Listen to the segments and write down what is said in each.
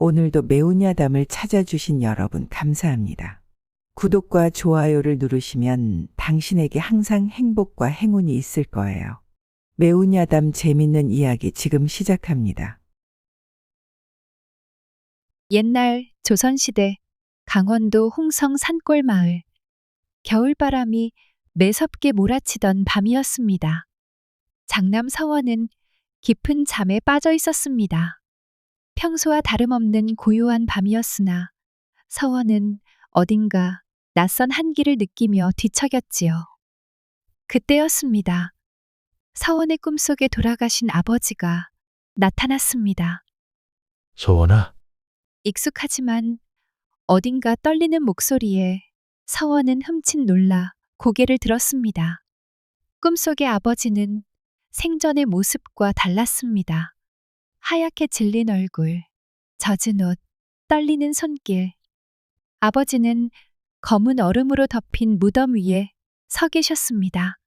오늘도 매운 야담을 찾아주신 여러분 감사합니다. 구독과 좋아요를 누르시면 당신에게 항상 행복과 행운이 있을 거예요. 매운 야담 재밌는 이야기 지금 시작합니다. 옛날 조선시대 강원도 홍성 산골 마을. 겨울바람이 매섭게 몰아치던 밤이었습니다. 장남 서원은 깊은 잠에 빠져 있었습니다. 평소와 다름없는 고요한 밤이었으나 서원은 어딘가 낯선 한기를 느끼며 뒤척였지요. 그때였습니다. 서원의 꿈속에 돌아가신 아버지가 나타났습니다. 서원아, 익숙하지만 어딘가 떨리는 목소리에 서원은 흠칫 놀라 고개를 들었습니다. 꿈속의 아버지는 생전의 모습과 달랐습니다. 하얗게 질린 얼굴, 젖은 옷, 떨리는 손길. 아버지는 검은 얼음으로 덮인 무덤 위에 서 계셨습니다.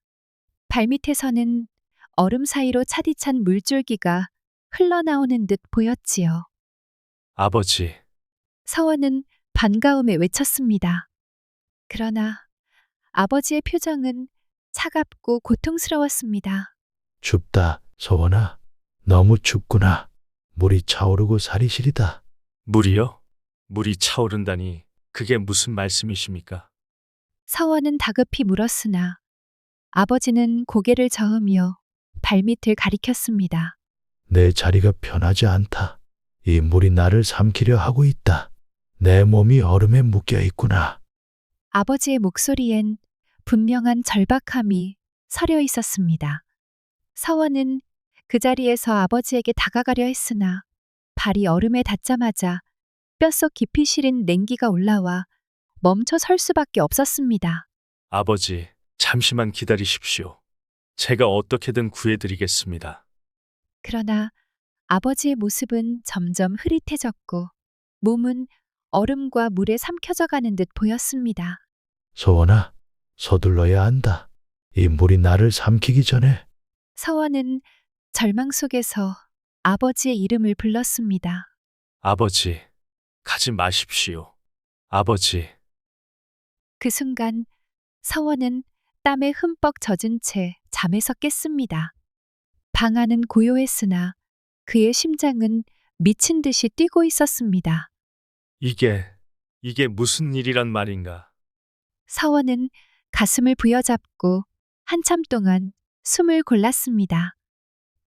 발밑에서는 얼음 사이로 차디찬 물줄기가 흘러나오는 듯 보였지요. 아버지, 서원은 반가움에 외쳤습니다. 그러나 아버지의 표정은 차갑고 고통스러웠습니다. 춥다, 서원아. 너무 춥구나. 물이 차오르고 살이 시리다. 물이요? 물이 차오른다니 그게 무슨 말씀이십니까? 서원은 다급히 물었으나 아버지는 고개를 저으며 발밑을 가리켰습니다. 내 자리가 편하지 않다. 이 물이 나를 삼키려 하고 있다. 내 몸이 얼음에 묶여 있구나. 아버지의 목소리엔 분명한 절박함이 서려 있었습니다. 서원은 그 자리에서 아버지에게 다가가려 했으나 발이 얼음에 닿자마자 뼛속 깊이 시린 냉기가 올라와 멈춰 설 수밖에 없었습니다. 아버지, 잠시만 기다리십시오. 제가 어떻게든 구해드리겠습니다. 그러나 아버지의 모습은 점점 흐릿해졌고 몸은 얼음과 물에 삼켜져 가는 듯 보였습니다. 서원아, 서둘러야 한다. 이 물이 나를 삼키기 전에. 서원은 절망 속에서 아버지의 이름을 불렀습니다. 아버지, 가지 마십시오. 아버지, 그 순간 서원은 땀에 흠뻑 젖은 채 잠에서 깼습니다. 방 안은 고요했으나 그의 심장은 미친 듯이 뛰고 있었습니다. 이게 무슨 일이란 말인가? 서원은 가슴을 부여잡고 한참 동안 숨을 골랐습니다.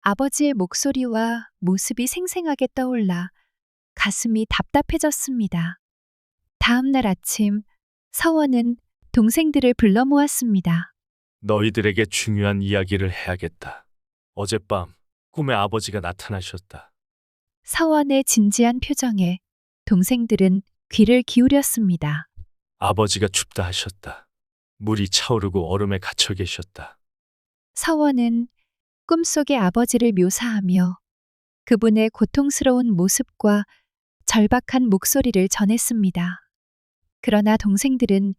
아버지의 목소리와 모습이 생생하게 떠올라 가슴이 답답해졌습니다. 다음 날 아침 서원은 동생들을 불러 모았습니다. 너희들에게 중요한 이야기를 해야겠다. 어젯밤 꿈에 아버지가 나타나셨다. 서원의 진지한 표정에 동생들은 귀를 기울였습니다. 아버지가 춥다 하셨다. 물이 차오르고 얼음에 갇혀 계셨다. 서원은 꿈속의 아버지를 묘사하며 그분의 고통스러운 모습과 절박한 목소리를 전했습니다. 그러나 동생들은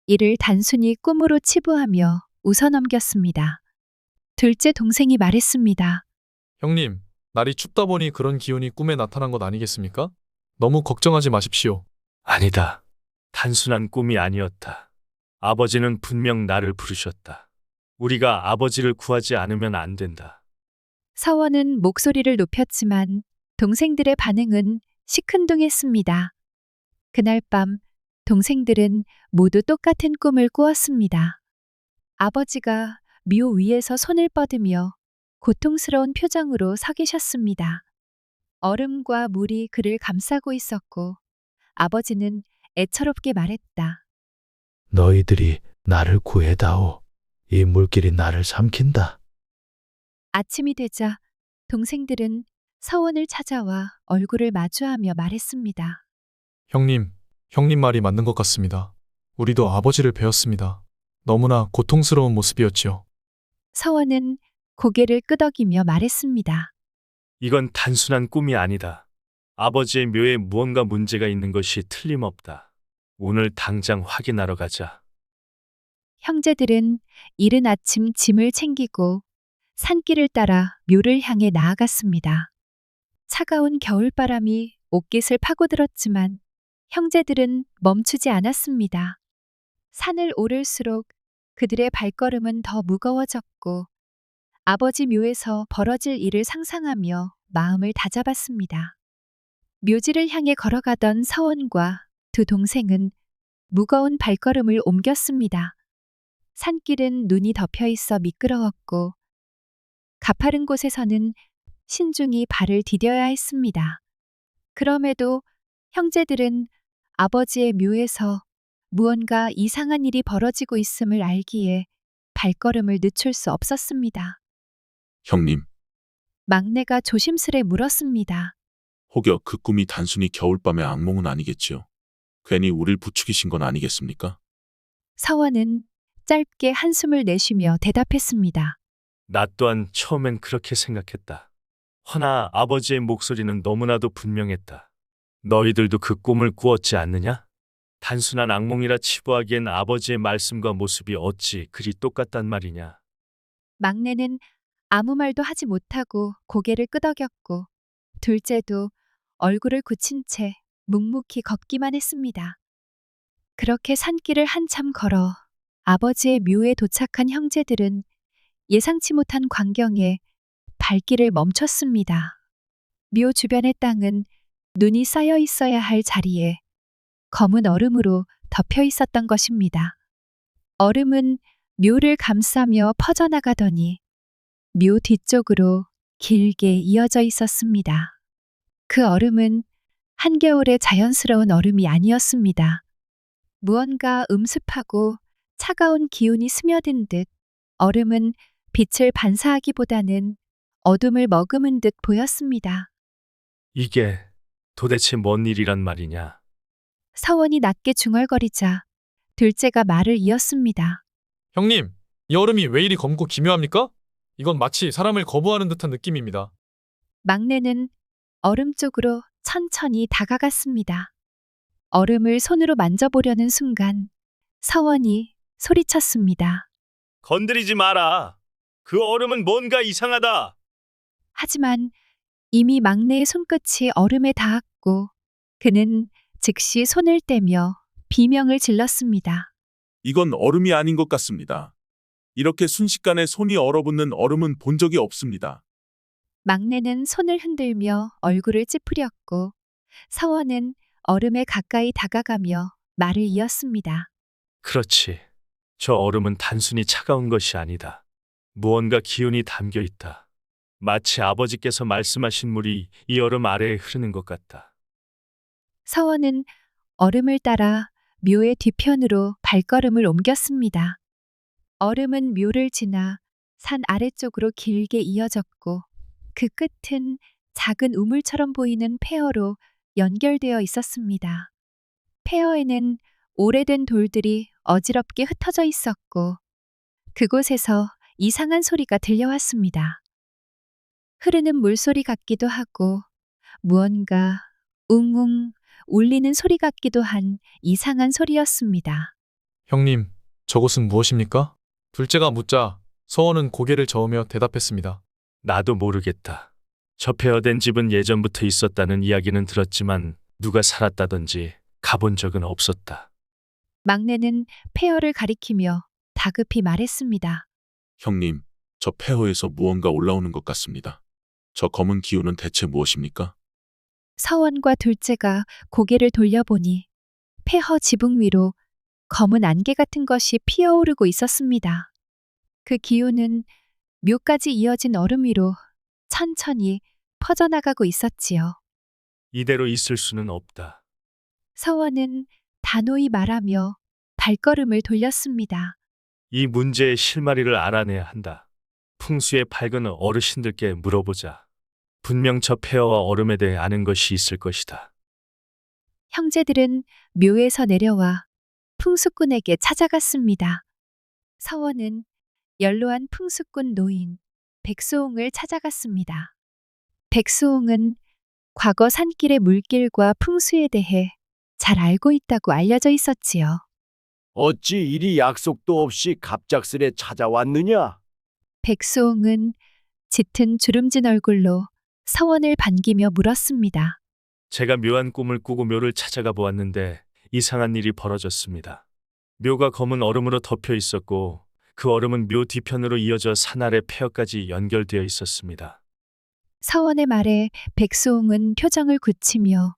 이를 단순히 꿈으로 치부하며 웃어넘겼습니다. 둘째 동생이 말했습니다. 형님, 날이 춥다 보니 그런 기운이 꿈에 나타난 것 아니겠습니까? 너무 걱정하지 마십시오. 아니다. 단순한 꿈이 아니었다. 아버지는 분명 나를 부르셨다. 우리가 아버지를 구하지 않으면 안 된다. 서원은 목소리를 높였지만 동생들의 반응은 시큰둥했습니다. 그날 밤 동생들은 모두 똑같은 꿈을 꾸었습니다. 아버지가 묘 위에서 손을 뻗으며 고통스러운 표정으로 서 계셨습니다. 얼음과 물이 그를 감싸고 있었고 아버지는 애처롭게 말했다. 너희들이 나를 구해다오. 이 물길이 나를 삼킨다. 아침이 되자 동생들은 서원을 찾아와 얼굴을 마주하며 말했습니다. 형님 말이 맞는 것 같습니다. 우리도 아버지를 배웠습니다. 너무나 고통스러운 모습이었지요. 서원은 고개를 끄덕이며 말했습니다. 이건 단순한 꿈이 아니다. 아버지의 묘에 무언가 문제가 있는 것이 틀림없다. 오늘 당장 확인하러 가자. 형제들은 이른 아침 짐을 챙기고 산길을 따라 묘를 향해 나아갔습니다. 차가운 겨울바람이 옷깃을 파고들었지만 형제들은 멈추지 않았습니다. 산을 오를수록 그들의 발걸음은 더 무거워졌고 아버지 묘에서 벌어질 일을 상상하며 마음을 다잡았습니다. 묘지를 향해 걸어가던 서원과 두 동생은 무거운 발걸음을 옮겼습니다. 산길은 눈이 덮여 있어 미끄러웠고 가파른 곳에서는 신중히 발을 디뎌야 했습니다. 그럼에도 형제들은 아버지의 묘에서 무언가 이상한 일이 벌어지고 있음을 알기에 발걸음을 늦출 수 없었습니다. 형님, 막내가 조심스레 물었습니다. 혹여 그 꿈이 단순히 겨울밤의 악몽은 아니겠지요? 괜히 우릴 부추기신 건 아니겠습니까? 서원은 짧게 한숨을 내쉬며 대답했습니다. 나 또한 처음엔 그렇게 생각했다. 허나 아버지의 목소리는 너무나도 분명했다. 너희들도 그 꿈을 꾸었지 않느냐? 단순한 악몽이라 치부하기엔 아버지의 말씀과 모습이 어찌 그리 똑같단 말이냐. 막내는 아무 말도 하지 못하고 고개를 끄덕였고 둘째도 얼굴을 굳힌 채 묵묵히 걷기만 했습니다. 그렇게 산길을 한참 걸어 아버지의 묘에 도착한 형제들은 예상치 못한 광경에 발길을 멈췄습니다. 묘 주변의 땅은 눈이 쌓여 있어야 할 자리에 검은 얼음으로 덮여 있었던 것입니다. 얼음은 묘를 감싸며 퍼져나가더니 묘 뒤쪽으로 길게 이어져 있었습니다. 그 얼음은 한겨울의 자연스러운 얼음이 아니었습니다. 무언가 음습하고 차가운 기운이 스며든 듯 얼음은 빛을 반사하기보다는 어둠을 머금은 듯 보였습니다. 이게 도대체 뭔 일이란 말이냐? 서원이 낮게 중얼거리자 둘째가 말을 이었습니다. 형님, 이 얼음이 왜 이리 검고 기묘합니까? 이건 마치 사람을 거부하는 듯한 느낌입니다. 막내는 얼음 쪽으로 천천히 다가갔습니다. 얼음을 손으로 만져보려는 순간 서원이 소리쳤습니다. 건드리지 마라. 그 얼음은 뭔가 이상하다. 하지만 이미 막내의 손끝이 얼음에 닿았고 그는 즉시 손을 떼며 비명을 질렀습니다. 이건 얼음이 아닌 것 같습니다. 이렇게 순식간에 손이 얼어붙는 얼음은 본 적이 없습니다. 막내는 손을 흔들며 얼굴을 찌푸렸고 서원은 얼음에 가까이 다가가며 말을 이었습니다. 그렇지. 저 얼음은 단순히 차가운 것이 아니다. 무언가 기운이 담겨 있다. 마치 아버지께서 말씀하신 물이 이 얼음 아래에 흐르는 것 같다. 서원은 얼음을 따라 묘의 뒤편으로 발걸음을 옮겼습니다. 얼음은 묘를 지나 산 아래쪽으로 길게 이어졌고 그 끝은 작은 우물처럼 보이는 폐허로 연결되어 있었습니다. 폐허에는 오래된 돌들이 어지럽게 흩어져 있었고 그곳에서 이상한 소리가 들려왔습니다. 흐르는 물소리 같기도 하고 무언가 웅웅 울리는 소리 같기도 한 이상한 소리였습니다. 형님, 저곳은 무엇입니까? 둘째가 묻자 서원은 고개를 저으며 대답했습니다. 나도 모르겠다. 저 폐허된 집은 예전부터 있었다는 이야기는 들었지만 누가 살았다든지 가본 적은 없었다. 막내는 폐허를 가리키며 다급히 말했습니다. 형님, 저 폐허에서 무언가 올라오는 것 같습니다. 저 검은 기운은 대체 무엇입니까? 서원과 둘째가 고개를 돌려보니 폐허 지붕 위로 검은 안개 같은 것이 피어오르고 있었습니다. 그 기운은 묘까지 이어진 얼음 위로 천천히 퍼져나가고 있었지요. 이대로 있을 수는 없다. 서원은 단호히 말하며 발걸음을 돌렸습니다. 이 문제의 실마리를 알아내야 한다. 풍수에 밝은 어르신들께 물어보자. 분명 저 폐허와 얼음에 대해 아는 것이 있을 것이다. 형제들은 묘에서 내려와 풍수꾼에게 찾아갔습니다. 서원은 연로한 풍수꾼 노인 백수홍을 찾아갔습니다. 백수홍은 과거 산길의 물길과 풍수에 대해 잘 알고 있다고 알려져 있었지요. 어찌 이리 약속도 없이 갑작스레 찾아왔느냐? 백수홍은 짙은 주름진 얼굴로 서원을 반기며 물었습니다. 제가 묘한 꿈을 꾸고 묘를 찾아가 보았는데 이상한 일이 벌어졌습니다. 묘가 검은 얼음으로 덮여 있었고 그 얼음은 묘 뒤편으로 이어져 산 아래 폐허까지 연결되어 있었습니다. 서원의 말에 백수홍은 표정을 굳히며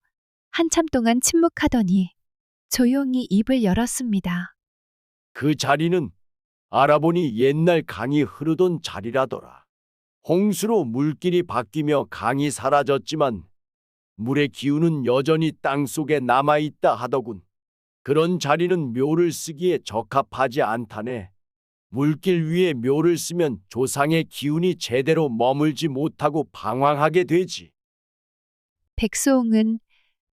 한참 동안 침묵하더니 조용히 입을 열었습니다. 그 자리는 알아보니 옛날 강이 흐르던 자리라더라. 홍수로 물길이 바뀌며 강이 사라졌지만 물의 기운은 여전히 땅속에 남아있다 하더군. 그런 자리는 묘를 쓰기에 적합하지 않다네. 물길 위에 묘를 쓰면 조상의 기운이 제대로 머물지 못하고 방황하게 되지. 백수홍은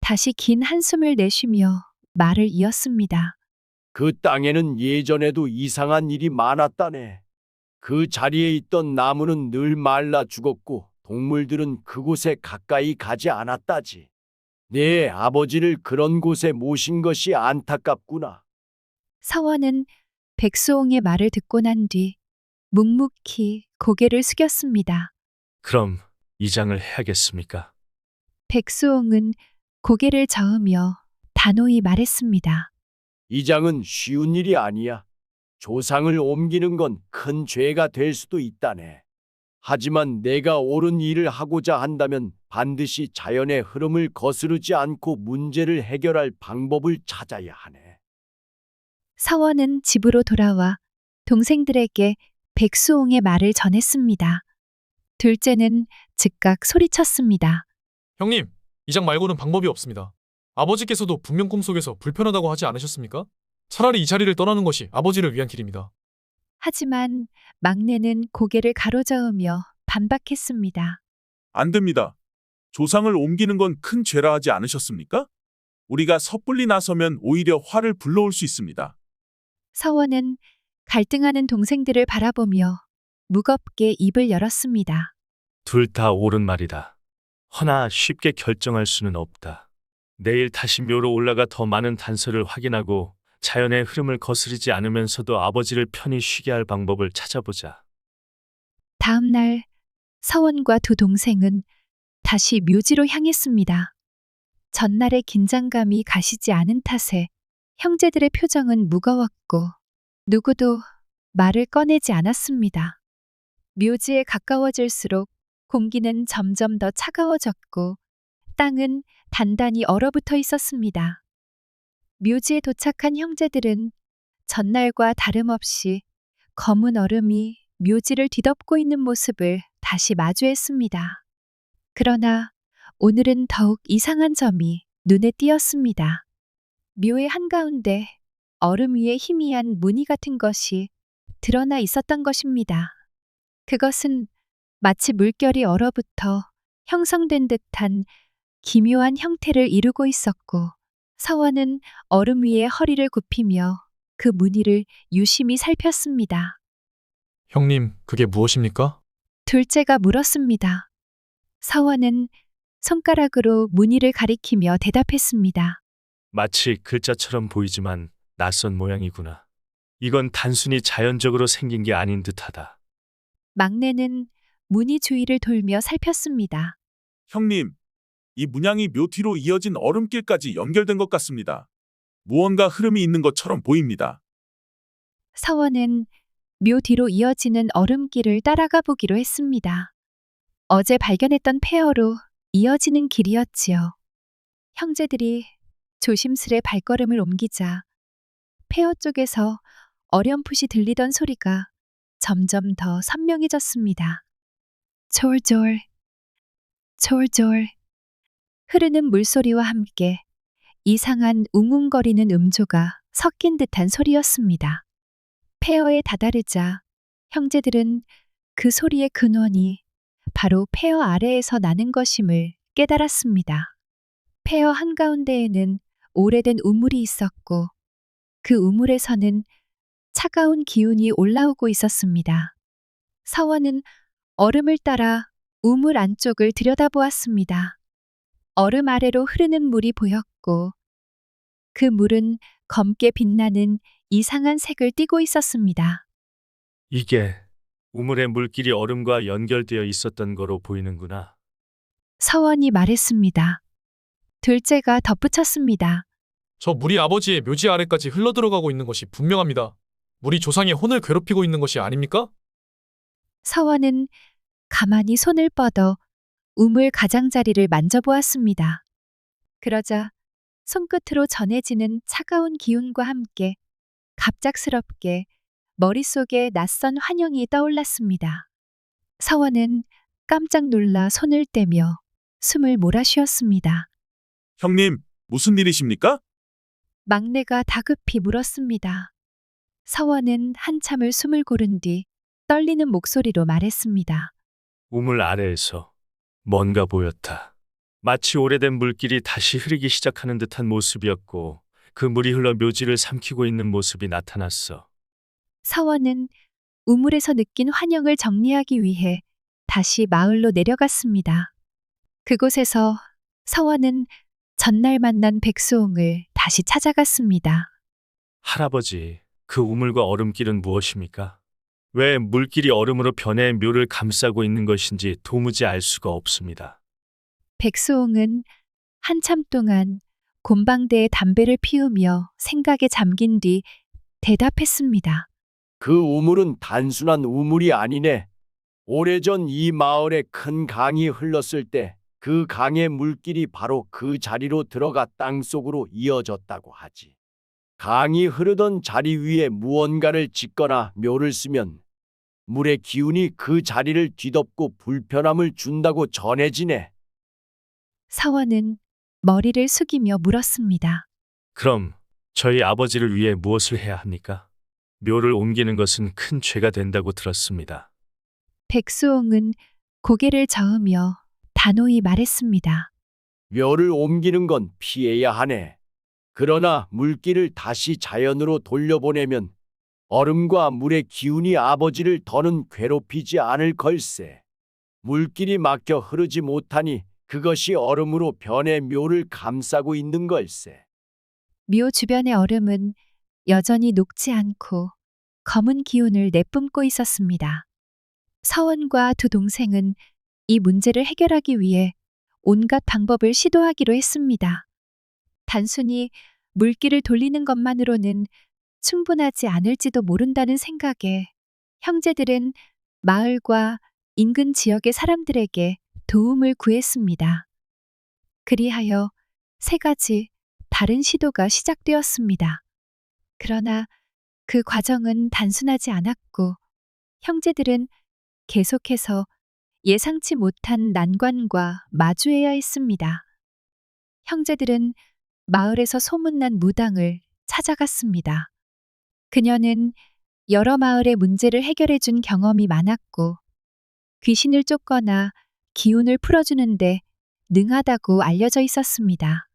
다시 긴 한숨을 내쉬며 말을 이었습니다. 그 땅에는 예전에도 이상한 일이 많았다네. 그 자리에 있던 나무는 늘 말라 죽었고 동물들은 그곳에 가까이 가지 않았다지. 내 아버지를 그런 곳에 모신 것이 안타깝구나. 서원은 백수홍의 말을 듣고 난 뒤 묵묵히 고개를 숙였습니다. 그럼 이장을 해야겠습니까? 백수홍은 고개를 저으며 단호히 말했습니다. 이장은 쉬운 일이 아니야. 조상을 옮기는 건 큰 죄가 될 수도 있다네. 하지만 내가 옳은 일을 하고자 한다면 반드시 자연의 흐름을 거스르지 않고 문제를 해결할 방법을 찾아야 하네. 서원은 집으로 돌아와 동생들에게 백수홍의 말을 전했습니다. 둘째는 즉각 소리쳤습니다. 형님, 이장 말고는 방법이 없습니다. 아버지께서도 분명 꿈속에서 불편하다고 하지 않으셨습니까? 차라리 이 자리를 떠나는 것이 아버지를 위한 길입니다. 하지만 막내는 고개를 가로저으며 반박했습니다. 안 됩니다. 조상을 옮기는 건 큰 죄라 하지 않으셨습니까? 우리가 섣불리 나서면 오히려 화를 불러올 수 있습니다. 서원은 갈등하는 동생들을 바라보며 무겁게 입을 열었습니다. 둘 다 옳은 말이다. 허나 쉽게 결정할 수는 없다. 내일 다시 묘로 올라가 더 많은 단서를 확인하고 자연의 흐름을 거스르지 않으면서도 아버지를 편히 쉬게 할 방법을 찾아보자. 다음 날 서원과 두 동생은 다시 묘지로 향했습니다. 전날의 긴장감이 가시지 않은 탓에 형제들의 표정은 무거웠고 누구도 말을 꺼내지 않았습니다. 묘지에 가까워질수록 공기는 점점 더 차가워졌고 땅은 단단히 얼어붙어 있었습니다. 묘지에 도착한 형제들은 전날과 다름없이 검은 얼음이 묘지를 뒤덮고 있는 모습을 다시 마주했습니다. 그러나 오늘은 더욱 이상한 점이 눈에 띄었습니다. 묘의 한가운데 얼음 위에 희미한 무늬 같은 것이 드러나 있었던 것입니다. 그것은 마치 물결이 얼어붙어 형성된 듯한 기묘한 형태를 이루고 있었고 서원은 얼음 위에 허리를 굽히며 그 무늬를 유심히 살폈습니다. 형님, 그게 무엇입니까? 둘째가 물었습니다. 서원은 손가락으로 무늬를 가리키며 대답했습니다. 마치 글자처럼 보이지만 낯선 모양이구나. 이건 단순히 자연적으로 생긴 게 아닌 듯하다. 막내는 무늬 주위를 돌며 살폈습니다. 형님, 이 문양이 묘 뒤로 이어진 얼음길까지 연결된 것 같습니다. 무언가 흐름이 있는 것처럼 보입니다. 서원은 묘 뒤로 이어지는 얼음길을 따라가 보기로 했습니다. 어제 발견했던 폐허로 이어지는 길이었지요. 형제들이 조심스레 발걸음을 옮기자 폐허 쪽에서 어렴풋이 들리던 소리가 점점 더 선명해졌습니다. 졸졸, 졸졸. 흐르는 물소리와 함께 이상한 웅웅거리는 음조가 섞인 듯한 소리였습니다. 폐허에 다다르자 형제들은 그 소리의 근원이 바로 폐허 아래에서 나는 것임을 깨달았습니다. 폐허 한가운데에는 오래된 우물이 있었고 그 우물에서는 차가운 기운이 올라오고 있었습니다. 서원은 얼음을 따라 우물 안쪽을 들여다보았습니다. 얼음 아래로 흐르는 물이 보였고 그 물은 검게 빛나는 이상한 색을 띠고 있었습니다. 이게 우물의 물길이 얼음과 연결되어 있었던 거로 보이는구나. 서원이 말했습니다. 둘째가 덧붙였습니다. 저 물이 아버지의 묘지 아래까지 흘러들어가고 있는 것이 분명합니다. 물이 조상의 혼을 괴롭히고 있는 것이 아닙니까? 서원은 가만히 손을 뻗어 우물 가장자리를 만져보았습니다. 그러자 손끝으로 전해지는 차가운 기운과 함께 갑작스럽게 머릿속에 낯선 환영이 떠올랐습니다. 서원은 깜짝 놀라 손을 떼며 숨을 몰아쉬었습니다. 형님, 무슨 일이십니까? 막내가 다급히 물었습니다. 서원은 한참을 숨을 고른 뒤 떨리는 목소리로 말했습니다. 우물 아래에서 뭔가 보였다. 마치 오래된 물길이 다시 흐르기 시작하는 듯한 모습이었고 그 물이 흘러 묘지를 삼키고 있는 모습이 나타났어. 서원은 우물에서 느낀 환영을 정리하기 위해 다시 마을로 내려갔습니다. 그곳에서 서원은 전날 만난 백수홍을 다시 찾아갔습니다. 할아버지, 그 우물과 얼음길은 무엇입니까? 왜 물길이 얼음으로 변해 묘를 감싸고 있는 것인지 도무지 알 수가 없습니다. 백수홍은 한참 동안 곰방대에 담배를 피우며 생각에 잠긴 뒤 대답했습니다. 그 우물은 단순한 우물이 아니네. 오래전 이 마을에 큰 강이 흘렀을 때 그 강의 물길이 바로 그 자리로 들어가 땅속으로 이어졌다고 하지. 강이 흐르던 자리 위에 무언가를 짓거나 묘를 쓰면 물의 기운이 그 자리를 뒤덮고 불편함을 준다고 전해지네. 서원은 머리를 숙이며 물었습니다. 그럼 저희 아버지를 위해 무엇을 해야 합니까? 묘를 옮기는 것은 큰 죄가 된다고 들었습니다. 백수홍은 고개를 저으며 단호히 말했습니다. 묘를 옮기는 건 피해야 하네. 그러나 물길을 다시 자연으로 돌려보내면 얼음과 물의 기운이 아버지를 더는 괴롭히지 않을 걸세. 물길이 막혀 흐르지 못하니 그것이 얼음으로 변해 묘를 감싸고 있는 걸세. 묘 주변의 얼음은 여전히 녹지 않고 검은 기운을 내뿜고 있었습니다. 서원과 두 동생은 이 문제를 해결하기 위해 온갖 방법을 시도하기로 했습니다. 단순히 물길을 돌리는 것만으로는 충분하지 않을지도 모른다는 생각에 형제들은 마을과 인근 지역의 사람들에게 도움을 구했습니다. 그리하여 세 가지 다른 시도가 시작되었습니다. 그러나 그 과정은 단순하지 않았고 형제들은 계속해서 예상치 못한 난관과 마주해야 했습니다. 형제들은 마을에서 소문난 무당을 찾아갔습니다. 그녀는 여러 마을의 문제를 해결해 준 경험이 많았고 귀신을 쫓거나 기운을 풀어주는데 능하다고 알려져 있었습니다.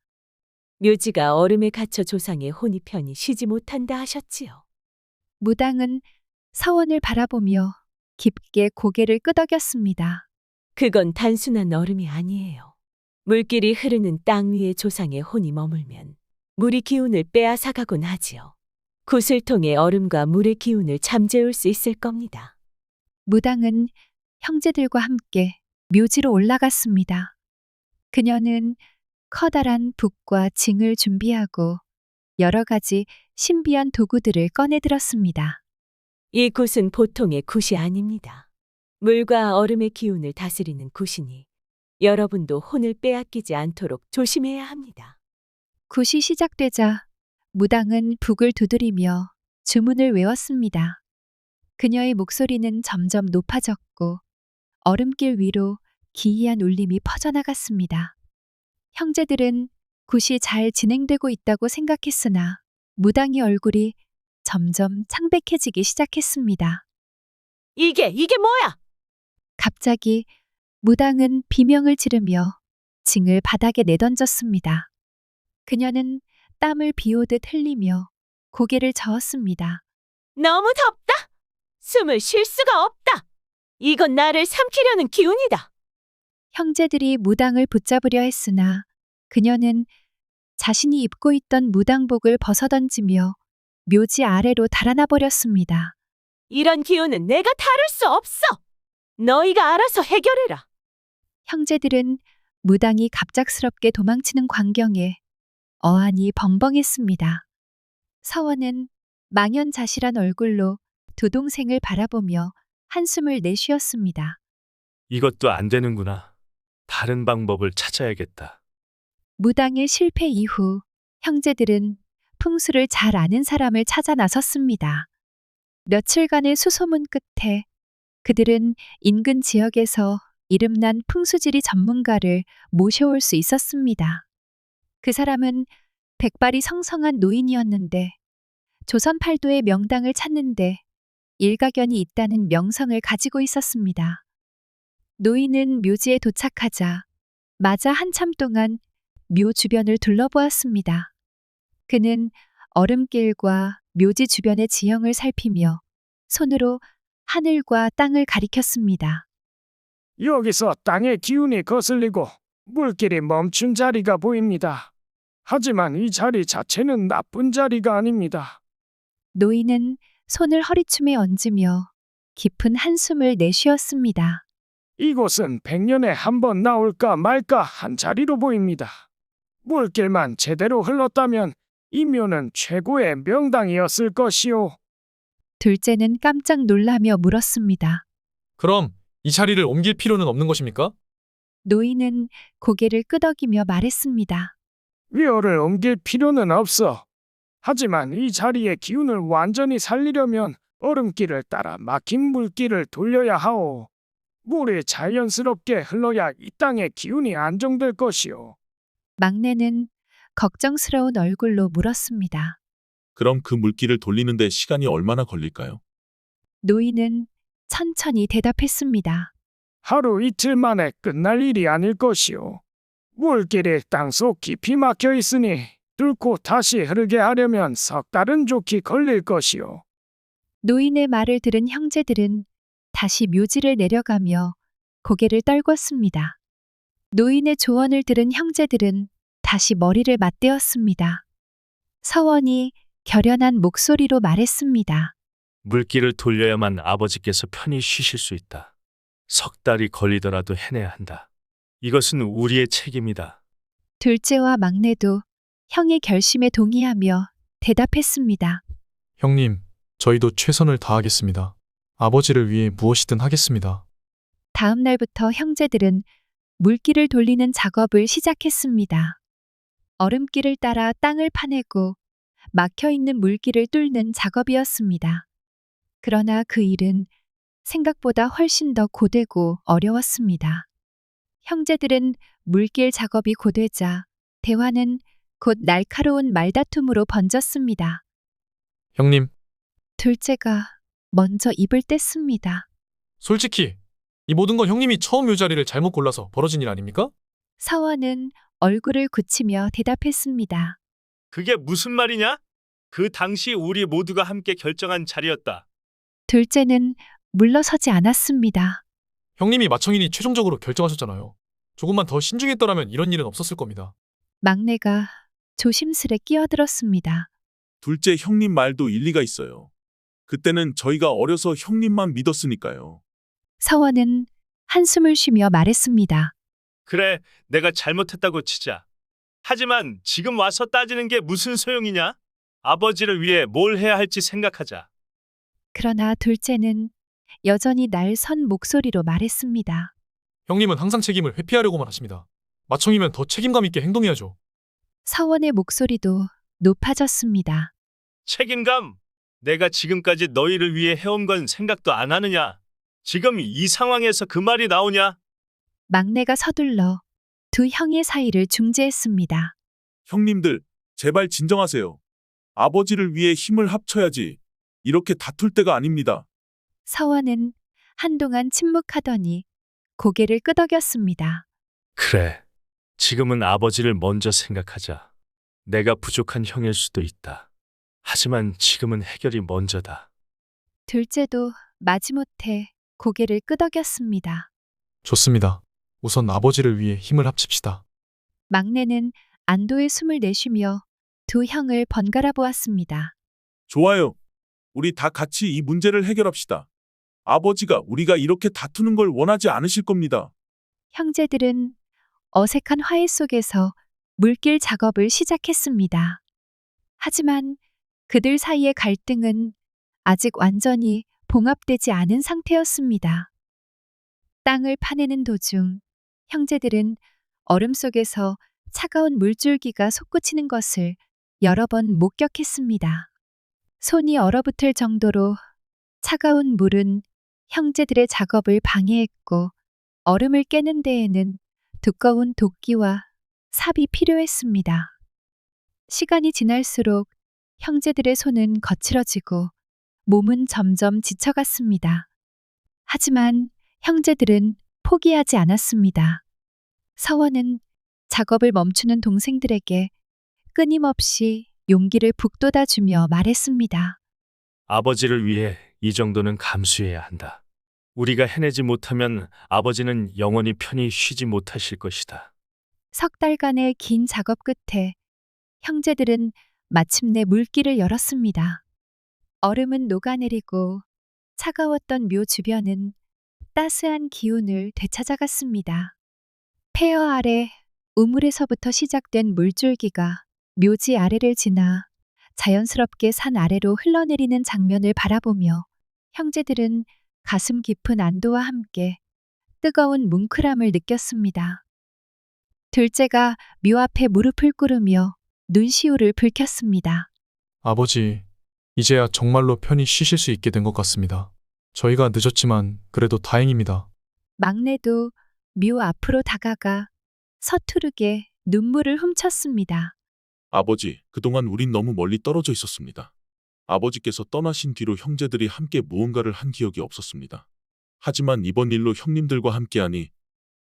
묘지가 얼음에 갇혀 조상의 혼이 편히 쉬지 못한다 하셨지요. 무당은 서원을 바라보며 깊게 고개를 끄덕였습니다. 그건 단순한 얼음이 아니에요. 물길이 흐르는 땅 위에 조상의 혼이 머물면 물이 기운을 빼앗아가곤 하지요. 굿을 통해 얼음과 물의 기운을 잠재울 수 있을 겁니다. 무당은 형제들과 함께 묘지로 올라갔습니다. 그녀는 커다란 붓과 징을 준비하고 여러 가지 신비한 도구들을 꺼내 들었습니다. 이 굿은 보통의 굿이 아닙니다. 물과 얼음의 기운을 다스리는 굿이니 여러분도 혼을 빼앗기지 않도록 조심해야 합니다. 굿이 시작되자 무당은 북을 두드리며 주문을 외웠습니다. 그녀의 목소리는 점점 높아졌고 얼음길 위로 기이한 울림이 퍼져나갔습니다. 형제들은 굿이 잘 진행되고 있다고 생각했으나 무당의 얼굴이 점점 창백해지기 시작했습니다. 이게 뭐야? 갑자기 무당은 비명을 지르며 징을 바닥에 내던졌습니다. 그녀는 땀을 비오듯 흘리며 고개를 저었습니다. 너무 덥다. 숨을 쉴 수가 없다. 이건 나를 삼키려는 기운이다. 형제들이 무당을 붙잡으려 했으나 그녀는 자신이 입고 있던 무당복을 벗어던지며 묘지 아래로 달아나 버렸습니다. 이런 기운은 내가 다룰 수 없어. 너희가 알아서 해결해라. 형제들은 무당이 갑작스럽게 도망치는 광경에 어안이 벙벙했습니다. 서원은 망연자실한 얼굴로 두 동생을 바라보며 한숨을 내쉬었습니다. 이것도 안 되는구나. 다른 방법을 찾아야겠다. 무당의 실패 이후 형제들은 풍수를 잘 아는 사람을 찾아 나섰습니다. 며칠간의 수소문 끝에 그들은 인근 지역에서 이름난 풍수지리 전문가를 모셔올 수 있었습니다. 그 사람은 백발이 성성한 노인이었는데 조선 팔도의 명당을 찾는데 일가견이 있다는 명성을 가지고 있었습니다. 노인은 묘지에 도착하자 마자 한참 동안 묘 주변을 둘러보았습니다. 그는 얼음길과 묘지 주변의 지형을 살피며 손으로 하늘과 땅을 가리켰습니다. 여기서 땅의 기운이 거슬리고 물길이 멈춘 자리가 보입니다. 하지만 이 자리 자체는 나쁜 자리가 아닙니다. 노인은 손을 허리춤에 얹으며 깊은 한숨을 내쉬었습니다. 이곳은 100년에 한 번 나올까 말까 한 자리로 보입니다. 물길만 제대로 흘렀다면 이 묘는 최고의 명당이었을 것이오. 둘째는 깜짝 놀라며 물었습니다. 그럼 이 자리를 옮길 필요는 없는 것입니까? 노인은 고개를 끄덕이며 말했습니다. 묘를 옮길 필요는 없어. 하지만 이 자리의 기운을 완전히 살리려면 얼음길을 따라 막힌 물길을 돌려야 하오. 물이 자연스럽게 흘러야 이 땅의 기운이 안정될 것이오. 막내는 걱정스러운 얼굴로 물었습니다. 그럼 그 물길을 돌리는데 시간이 얼마나 걸릴까요? 노인은 천천히 대답했습니다. 하루 이틀 만에 끝날 일이 아닐 것이오. 물길이 땅속 깊이 막혀 있으니 뚫고 다시 흐르게 하려면 석 달은 좋게 걸릴 것이오. 노인의 말을 들은 형제들은 다시 묘지를 내려가며 고개를 떨궜습니다. 노인의 조언을 들은 형제들은 다시 머리를 맞대었습니다. 서원이 결연한 목소리로 말했습니다. 물길을 돌려야만 아버지께서 편히 쉬실 수 있다. 석 달이 걸리더라도 해내야 한다. 이것은 우리의 책임이다. 둘째와 막내도 형의 결심에 동의하며 대답했습니다. 형님, 저희도 최선을 다하겠습니다. 아버지를 위해 무엇이든 하겠습니다. 다음 날부터 형제들은 물길을 돌리는 작업을 시작했습니다. 얼음길을 따라 땅을 파내고 막혀 있는 물길을 뚫는 작업이었습니다. 그러나 그 일은 생각보다 훨씬 더 고되고 어려웠습니다. 형제들은 물길 작업이 고되자 대화는 곧 날카로운 말다툼으로 번졌습니다. 형님, 둘째가 먼저 입을 뗐습니다. 솔직히 이 모든 건 형님이 처음 묘자리를 잘못 골라서 벌어진 일 아닙니까? 서원은 얼굴을 굳히며 대답했습니다. 그게 무슨 말이냐? 그 당시 우리 모두가 함께 결정한 자리였다. 둘째는 물러서지 않았습니다. 형님이 마청인이 최종적으로 결정하셨잖아요. 조금만 더 신중했더라면 이런 일은 없었을 겁니다. 막내가 조심스레 끼어들었습니다. 둘째 형님 말도 일리가 있어요. 그때는 저희가 어려서 형님만 믿었으니까요. 서원은 한숨을 쉬며 말했습니다. 그래, 내가 잘못했다고 치자. 하지만 지금 와서 따지는 게 무슨 소용이냐? 아버지를 위해 뭘 해야 할지 생각하자. 그러나 둘째는 여전히 날선 목소리로 말했습니다. 형님은 항상 책임을 회피하려고만 하십니다. 마청이면 더 책임감 있게 행동해야죠. 서원의 목소리도 높아졌습니다. 책임감? 내가 지금까지 너희를 위해 해온 건 생각도 안 하느냐? 지금 이 상황에서 그 말이 나오냐? 막내가 서둘러 두 형의 사이를 중재했습니다. 형님들, 제발 진정하세요. 아버지를 위해 힘을 합쳐야지. 이렇게 다툴 때가 아닙니다. 서원은 한동안 침묵하더니 고개를 끄덕였습니다. 그래, 지금은 아버지를 먼저 생각하자. 내가 부족한 형일 수도 있다. 하지만 지금은 해결이 먼저다. 둘째도 마지못해 고개를 끄덕였습니다. 좋습니다. 우선 아버지를 위해 힘을 합칩시다. 막내는 안도의 숨을 내쉬며 두 형을 번갈아 보았습니다. 좋아요. 우리 다 같이 이 문제를 해결합시다. 아버지가 우리가 이렇게 다투는 걸 원하지 않으실 겁니다. 형제들은 어색한 화해 속에서 물길 작업을 시작했습니다. 하지만 그들 사이의 갈등은 아직 완전히 봉합되지 않은 상태였습니다. 땅을 파내는 도중 형제들은 얼음 속에서 차가운 물줄기가 솟구치는 것을 여러 번 목격했습니다. 손이 얼어붙을 정도로 차가운 물은 형제들의 작업을 방해했고 얼음을 깨는 데에는 두꺼운 도끼와 삽이 필요했습니다. 시간이 지날수록 형제들의 손은 거칠어지고 몸은 점점 지쳐갔습니다. 하지만 형제들은 포기하지 않았습니다. 서원은 작업을 멈추는 동생들에게 끊임없이 용기를 북돋아주며 말했습니다. 아버지를 위해 이 정도는 감수해야 한다. 우리가 해내지 못하면 아버지는 영원히 편히 쉬지 못하실 것이다. 석 달간의 긴 작업 끝에 형제들은 마침내 물길을 열었습니다. 얼음은 녹아내리고 차가웠던 묘 주변은 따스한 기운을 되찾아갔습니다. 폐허 아래 우물에서부터 시작된 물줄기가 묘지 아래를 지나 자연스럽게 산 아래로 흘러내리는 장면을 바라보며 형제들은 가슴 깊은 안도와 함께 뜨거운 뭉클함을 느꼈습니다. 둘째가 묘 앞에 무릎을 꿇으며 눈시울을 붉혔습니다. 아버지, 이제야 정말로 편히 쉬실 수 있게 된 것 같습니다. 저희가 늦었지만 그래도 다행입니다. 막내도 묘 앞으로 다가가 서투르게 눈물을 훔쳤습니다. 아버지, 그동안 우린 너무 멀리 떨어져 있었습니다. 아버지께서 떠나신 뒤로 형제들이 함께 무언가를 한 기억이 없었습니다. 하지만 이번 일로 형님들과 함께하니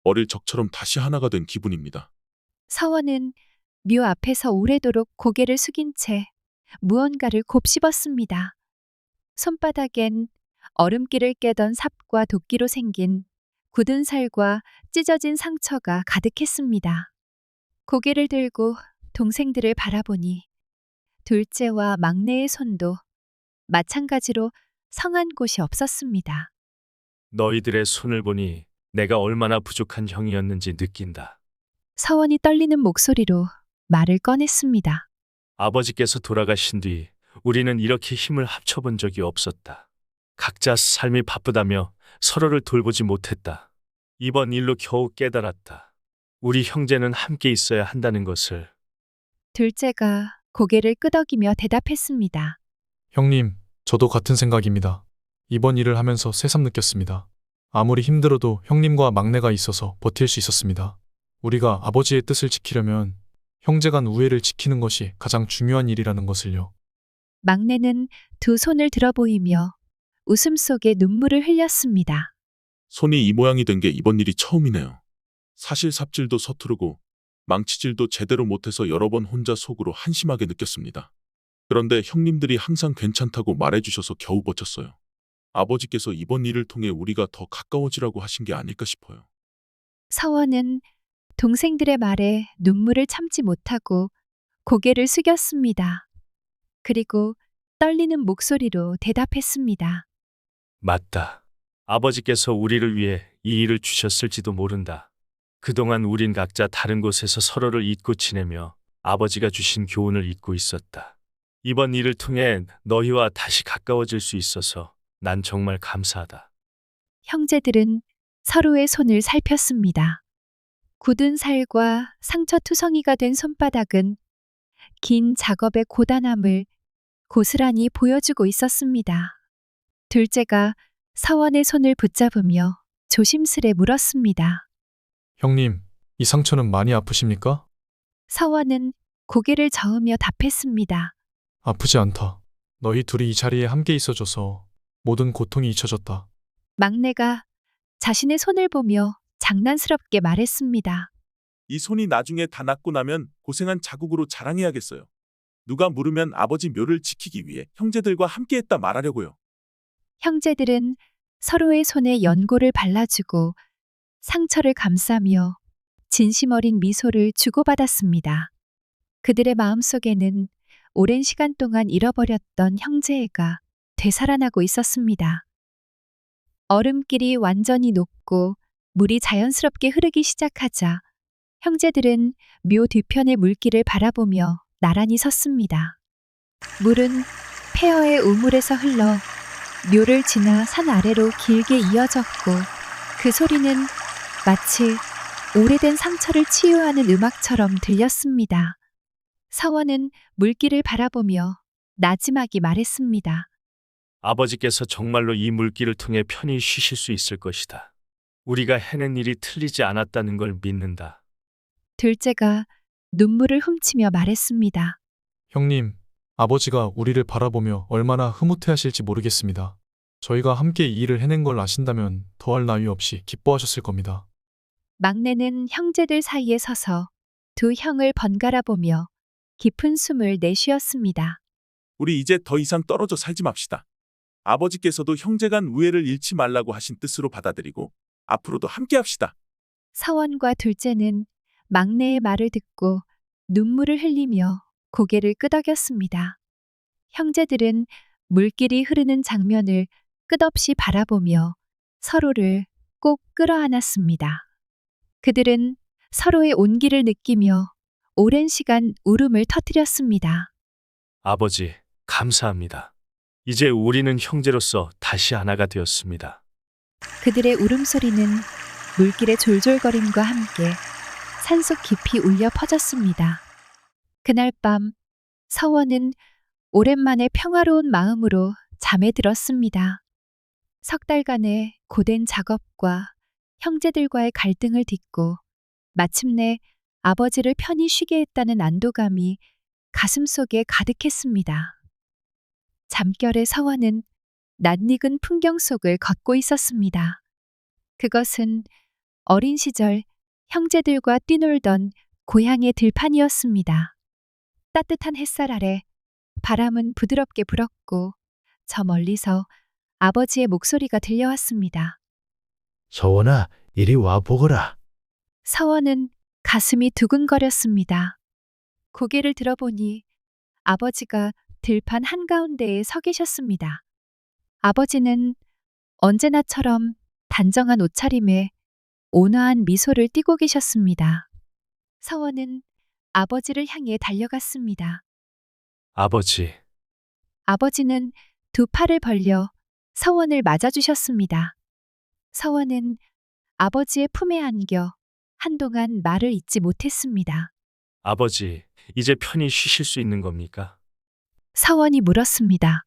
어릴 적처럼 다시 하나가 된 기분입니다. 서원은 묘 앞에서 오래도록 고개를 숙인 채 무언가를 곱씹었습니다. 손바닥엔 얼음길을 깨던 삽과 도끼로 생긴 굳은 살과 찢어진 상처가 가득했습니다. 고개를 들고 동생들을 바라보니 둘째와 막내의 손도 마찬가지로 성한 곳이 없었습니다. 너희들의 손을 보니 내가 얼마나 부족한 형이었는지 느낀다. 서원이 떨리는 목소리로 말을 꺼냈습니다. 아버지께서 돌아가신 뒤 우리는 이렇게 힘을 합쳐본 적이 없었다. 각자 삶이 바쁘다며 서로를 돌보지 못했다. 이번 일로 겨우 깨달았다. 우리 형제는 함께 있어야 한다는 것을. 둘째가 고개를 끄덕이며 대답했습니다. 형님, 저도 같은 생각입니다. 이번 일을 하면서 새삼 느꼈습니다. 아무리 힘들어도 형님과 막내가 있어서 버틸 수 있었습니다. 우리가 아버지의 뜻을 지키려면 형제 간 우애를 지키는 것이 가장 중요한 일이라는 것을요. 막내는 두 손을 들어 보이며 웃음 속에 눈물을 흘렸습니다. 손이 이 모양이 된 게 이번 일이 처음이네요. 사실 삽질도 서투르고 망치질도 제대로 못해서 여러 번 혼자 속으로 한심하게 느꼈습니다. 그런데 형님들이 항상 괜찮다고 말해주셔서 겨우 버텼어요. 아버지께서 이번 일을 통해 우리가 더 가까워지라고 하신 게 아닐까 싶어요. 서원은 동생들의 말에 눈물을 참지 못하고 고개를 숙였습니다. 그리고 떨리는 목소리로 대답했습니다. 맞다. 아버지께서 우리를 위해 이 일을 주셨을지도 모른다. 그동안 우린 각자 다른 곳에서 서로를 잊고 지내며 아버지가 주신 교훈을 잊고 있었다. 이번 일을 통해 너희와 다시 가까워질 수 있어서 난 정말 감사하다. 형제들은 서로의 손을 살폈습니다. 굳은 살과 상처투성이가 된 손바닥은 긴 작업의 고단함을 고스란히 보여주고 있었습니다. 둘째가 서원의 손을 붙잡으며 조심스레 물었습니다. 형님, 이 상처는 많이 아프십니까? 서원은 고개를 저으며 답했습니다. 아프지 않다. 너희 둘이 이 자리에 함께 있어줘서 모든 고통이 잊혀졌다. 막내가 자신의 손을 보며 장난스럽게 말했습니다. 이 손이 나중에 다 낫고 나면 고생한 자국으로 자랑해야겠어요. 누가 물으면 아버지 묘를 지키기 위해 형제들과 함께했다 말하려고요. 형제들은 서로의 손에 연고를 발라주고 상처를 감싸며 진심 어린 미소를 주고받았습니다. 그들의 마음속에는 오랜 시간 동안 잃어버렸던 형제애가 되살아나고 있었습니다. 얼음길이 완전히 녹고 물이 자연스럽게 흐르기 시작하자 형제들은 묘 뒤편의 물길을 바라보며 나란히 섰습니다. 물은 폐허의 우물에서 흘러 묘를 지나 산 아래로 길게 이어졌고 그 소리는 마치 오래된 상처를 치유하는 음악처럼 들렸습니다. 서원은 물길을 바라보며 나지막이 말했습니다. 아버지께서 정말로 이 물길을 통해 편히 쉬실 수 있을 것이다. 우리가 해낸 일이 틀리지 않았다는 걸 믿는다. 둘째가 눈물을 훔치며 말했습니다. 형님, 아버지가 우리를 바라보며 얼마나 흐뭇해하실지 모르겠습니다. 저희가 함께 이 일을 해낸 걸 아신다면 더할 나위 없이 기뻐하셨을 겁니다. 막내는 형제들 사이에 서서 두 형을 번갈아 보며 깊은 숨을 내쉬었습니다. 우리 이제 더 이상 떨어져 살지 맙시다. 아버지께서도 형제간 우애를 잃지 말라고 하신 뜻으로 받아들이고 앞으로도 함께 합시다. 서원과 둘째는 막내의 말을 듣고 눈물을 흘리며 고개를 끄덕였습니다. 형제들은 물길이 흐르는 장면을 끝없이 바라보며 서로를 꼭 끌어안았습니다. 그들은 서로의 온기를 느끼며 오랜 시간 울음을 터뜨렸습니다. 아버지, 감사합니다. 이제 우리는 형제로서 다시 하나가 되었습니다. 그들의 울음소리는 물길의 졸졸거림과 함께 산속 깊이 울려 퍼졌습니다. 그날 밤 서원은 오랜만에 평화로운 마음으로 잠에 들었습니다. 석 달간의 고된 작업과 형제들과의 갈등을 딛고 마침내 아버지를 편히 쉬게 했다는 안도감이 가슴속에 가득했습니다. 잠결에 서원은 낯익은 풍경 속을 걷고 있었습니다. 그것은 어린 시절 형제들과 뛰놀던 고향의 들판이었습니다. 따뜻한 햇살 아래 바람은 부드럽게 불었고 저 멀리서 아버지의 목소리가 들려왔습니다. 서원아, 이리 와 보거라. 서원은 가슴이 두근거렸습니다. 고개를 들어보니 아버지가 들판 한가운데에 서 계셨습니다. 아버지는 언제나처럼 단정한 옷차림에 온화한 미소를 띠고 계셨습니다. 서원은 아버지를 향해 달려갔습니다. 아버지, 아버지는 두 팔을 벌려 서원을 맞아주셨습니다. 서원은 아버지의 품에 안겨 한동안 말을 잇지 못했습니다. 아버지, 이제 편히 쉬실 수 있는 겁니까? 서원이 물었습니다.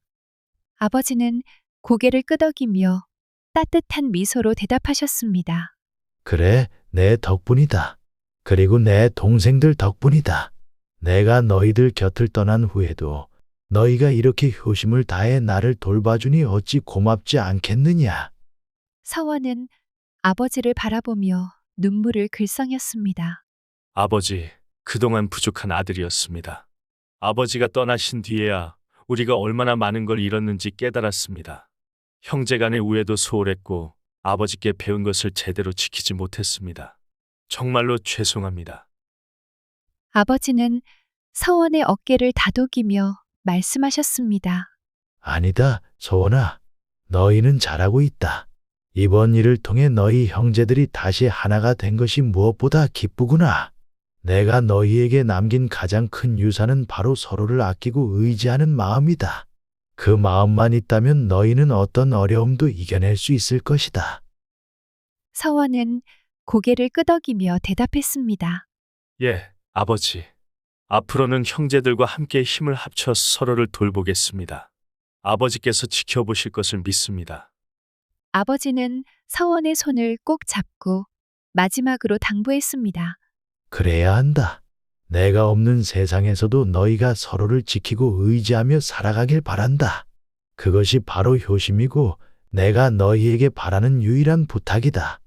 아버지는 고개를 끄덕이며 따뜻한 미소로 대답하셨습니다. 그래, 내 덕분이다. 그리고 내 동생들 덕분이다. 내가 너희들 곁을 떠난 후에도 너희가 이렇게 효심을 다해 나를 돌봐주니 어찌 고맙지 않겠느냐. 서원은 아버지를 바라보며 눈물을 글썽였습니다. 아버지, 그동안 부족한 아들이었습니다. 아버지가 떠나신 뒤에야 우리가 얼마나 많은 걸 잃었는지 깨달았습니다. 형제간의 우애도 소홀했고 아버지께 배운 것을 제대로 지키지 못했습니다. 정말로 죄송합니다. 아버지는 서원의 어깨를 다독이며 말씀하셨습니다. 아니다, 서원아. 너희는 잘하고 있다. 이번 일을 통해 너희 형제들이 다시 하나가 된 것이 무엇보다 기쁘구나. 내가 너희에게 남긴 가장 큰 유산은 바로 서로를 아끼고 의지하는 마음이다. 그 마음만 있다면 너희는 어떤 어려움도 이겨낼 수 있을 것이다. 서원은 고개를 끄덕이며 대답했습니다. 예, 아버지. 앞으로는 형제들과 함께 힘을 합쳐 서로를 돌보겠습니다. 아버지께서 지켜보실 것을 믿습니다. 아버지는 서원의 손을 꼭 잡고 마지막으로 당부했습니다. 그래야 한다. 내가 없는 세상에서도 너희가 서로를 지키고 의지하며 살아가길 바란다. 그것이 바로 효심이고 내가 너희에게 바라는 유일한 부탁이다.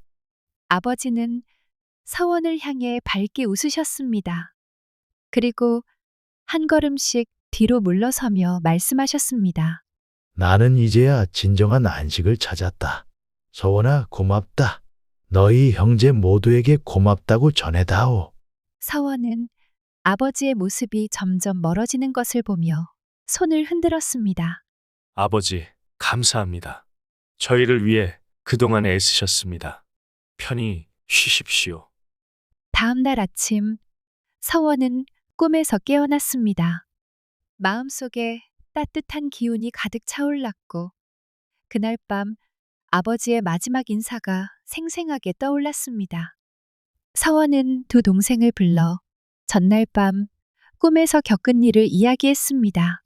아버지는 서원을 향해 밝게 웃으셨습니다. 그리고 한 걸음씩 뒤로 물러서며 말씀하셨습니다. 나는 이제야 진정한 안식을 찾았다. 서원아, 고맙다. 너희 형제 모두에게 고맙다고 전해다오. 서원은 아버지의 모습이 점점 멀어지는 것을 보며 손을 흔들었습니다. 아버지, 감사합니다. 저희를 위해 그동안 애쓰셨습니다. 편히 쉬십시오. 다음 날 아침, 서원은 꿈에서 깨어났습니다. 마음속에 따뜻한 기운이 가득 차올랐고, 그날 밤 아버지의 마지막 인사가 생생하게 떠올랐습니다. 서원은 두 동생을 불러 전날 밤 꿈에서 겪은 일을 이야기했습니다.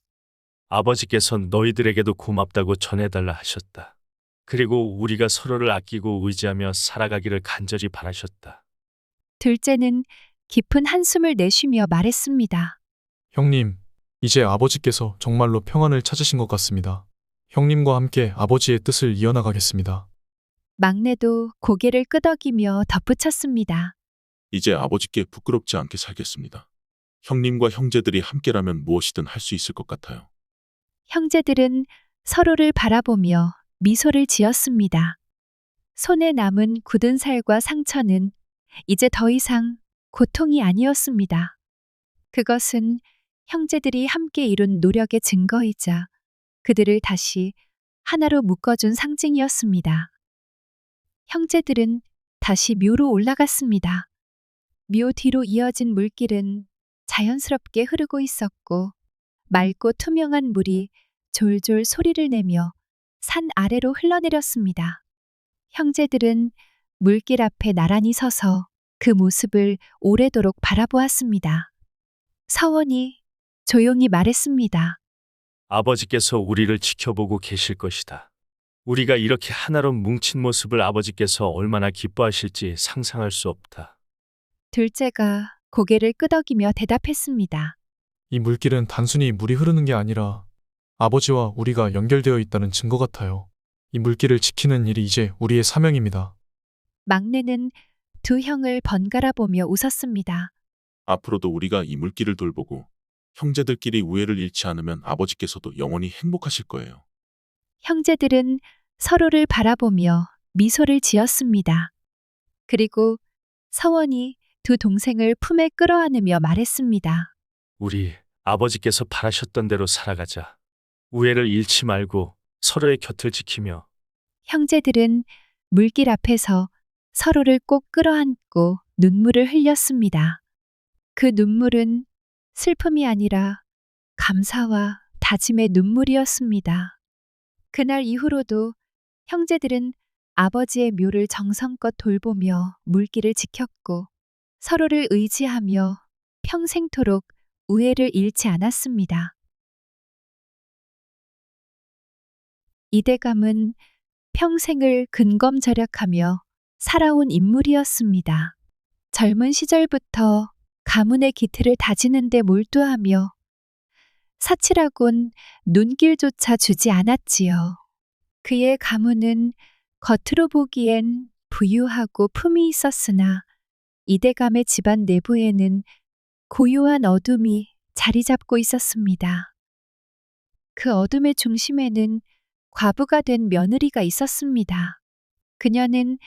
아버지께서 너희들에게도 고맙다고 전해달라 하셨다. 그리고 우리가 서로를 아끼고 의지하며 살아가기를 간절히 바라셨다. 둘째는 깊은 한숨을 내쉬며 말했습니다. 형님, 이제 아버지께서 정말로 평안을 찾으신 것 같습니다. 형님과 함께 아버지의 뜻을 이어나가겠습니다. 막내도 고개를 끄덕이며 덧붙였습니다. 이제 아버지께 부끄럽지 않게 살겠습니다. 형님과 형제들이 함께라면 무엇이든 할 수 있을 것 같아요. 형제들은 서로를 바라보며 미소를 지었습니다. 손에 남은 굳은 살과 상처는 이제 더 이상 고통이 아니었습니다. 그것은 형제들이 함께 이룬 노력의 증거이자 그들을 다시 하나로 묶어준 상징이었습니다. 형제들은 다시 묘로 올라갔습니다. 묘 뒤로 이어진 물길은 자연스럽게 흐르고 있었고, 맑고 투명한 물이 졸졸 소리를 내며 산 아래로 흘러내렸습니다. 형제들은 물길 앞에 나란히 서서 그 모습을 오래도록 바라보았습니다. 서원이 조용히 말했습니다. 아버지께서 우리를 지켜보고 계실 것이다. 우리가 이렇게 하나로 뭉친 모습을 아버지께서 얼마나 기뻐하실지 상상할 수 없다. 둘째가 고개를 끄덕이며 대답했습니다. 이 물길은 단순히 물이 흐르는 게 아니라 아버지와 우리가 연결되어 있다는 증거 같아요. 이 물길을 지키는 일이 이제 우리의 사명입니다. 막내는 두 형을 번갈아 보며 웃었습니다. 앞으로도 우리가 이 물길을 돌보고 형제들끼리 우애를 잃지 않으면 아버지께서도 영원히 행복하실 거예요. 형제들은 서로를 바라보며 미소를 지었습니다. 그리고 서원이 두 동생을 품에 끌어안으며 말했습니다. 우리 아버지께서 바라셨던 대로 살아가자. 우애를 잃지 말고 서로의 곁을 지키며. 형제들은 물길 앞에서 서로를 꼭 끌어안고 눈물을 흘렸습니다. 그 눈물은 슬픔이 아니라 감사와 다짐의 눈물이었습니다. 그날 이후로도 형제들은 아버지의 묘를 정성껏 돌보며 물길을 지켰고, 서로를 의지하며 평생토록 우애를 잃지 않았습니다. 이대감은 평생을 근검절약하며 살아온 인물이었습니다. 젊은 시절부터 가문의 기틀을 다지는 데 몰두하며 사치라곤 눈길조차 주지 않았지요. 그의 가문은 겉으로 보기엔 부유하고 품이 있었으나 이대감의 집안 내부에는 고요한 어둠이 자리 잡고 있었습니다. 그 어둠의 중심에는 과부가 된 며느리가 있었습니다. 그녀는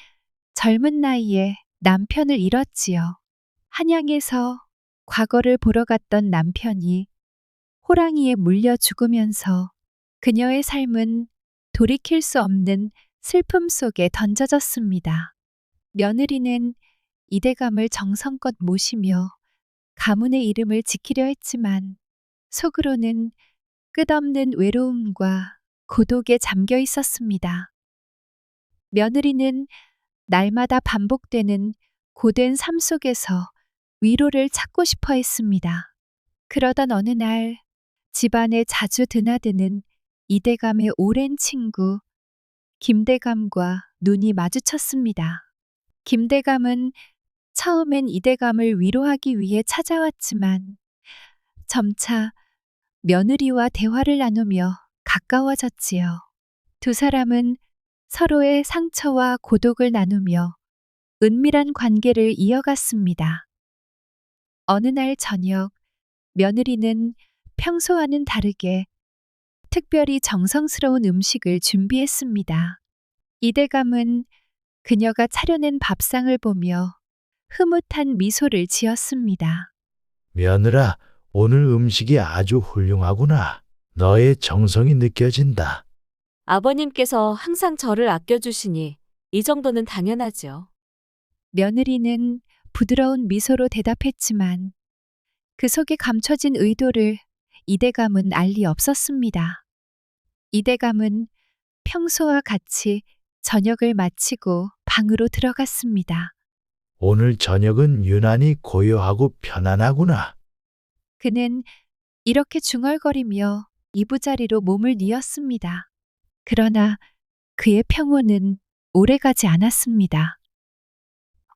젊은 나이에 남편을 잃었지요. 한양에서 과거를 보러 갔던 남편이 호랑이에 물려 죽으면서 그녀의 삶은 돌이킬 수 없는 슬픔 속에 던져졌습니다. 며느리는 이대감을 정성껏 모시며 가문의 이름을 지키려 했지만 속으로는 끝없는 외로움과 고독에 잠겨 있었습니다. 며느리는 날마다 반복되는 고된 삶 속에서 위로를 찾고 싶어 했습니다. 그러던 어느 날 집안에 자주 드나드는 이대감의 오랜 친구 김대감과 눈이 마주쳤습니다. 김대감은 처음엔 이대감을 위로하기 위해 찾아왔지만 점차 며느리와 대화를 나누며 가까워졌지요. 두 사람은 서로의 상처와 고독을 나누며 은밀한 관계를 이어갔습니다. 어느 날 저녁, 며느리는 평소와는 다르게 특별히 정성스러운 음식을 준비했습니다. 이대감은 그녀가 차려낸 밥상을 보며 흐뭇한 미소를 지었습니다. 며느라, 오늘 음식이 아주 훌륭하구나. 너의 정성이 느껴진다. 아버님께서 항상 저를 아껴주시니 이 정도는 당연하죠. 며느리는 부드러운 미소로 대답했지만 그 속에 감춰진 의도를 이대감은 알 리 없었습니다. 이대감은 평소와 같이 저녁을 마치고 방으로 들어갔습니다. 오늘 저녁은 유난히 고요하고 편안하구나. 그는 이렇게 중얼거리며 이부자리로 몸을 뉘었습니다. 그러나 그의 평온은 오래가지 않았습니다.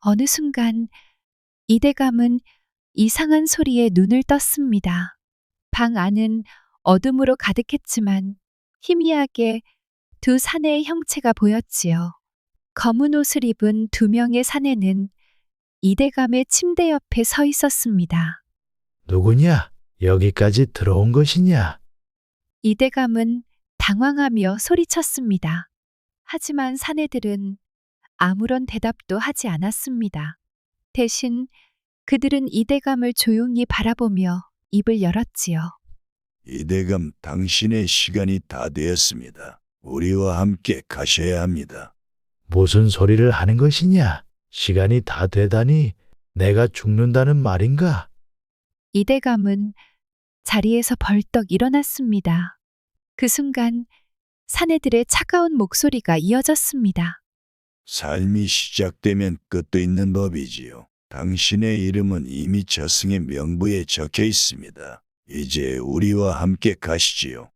어느 순간 이대감은 이상한 소리에 눈을 떴습니다. 방 안은 어둠으로 가득했지만 희미하게 두 사내의 형체가 보였지요. 검은 옷을 입은 두 명의 사내는 이대감의 침대 옆에 서 있었습니다. 누구냐? 여기까지 들어온 것이냐? 이대감은 당황하며 소리쳤습니다. 하지만 사내들은 아무런 대답도 하지 않았습니다. 대신 그들은 이대감을 조용히 바라보며 입을 열었지요. 이대감, 당신의 시간이 다 되었습니다. 우리와 함께 가셔야 합니다. 무슨 소리를 하는 것이냐? 시간이 다 되다니 내가 죽는다는 말인가? 이대감은 자리에서 벌떡 일어났습니다. 그 순간 사내들의 차가운 목소리가 이어졌습니다. 삶이 시작되면 끝도 있는 법이지요. 당신의 이름은 이미 저승의 명부에 적혀 있습니다. 이제 우리와 함께 가시지요.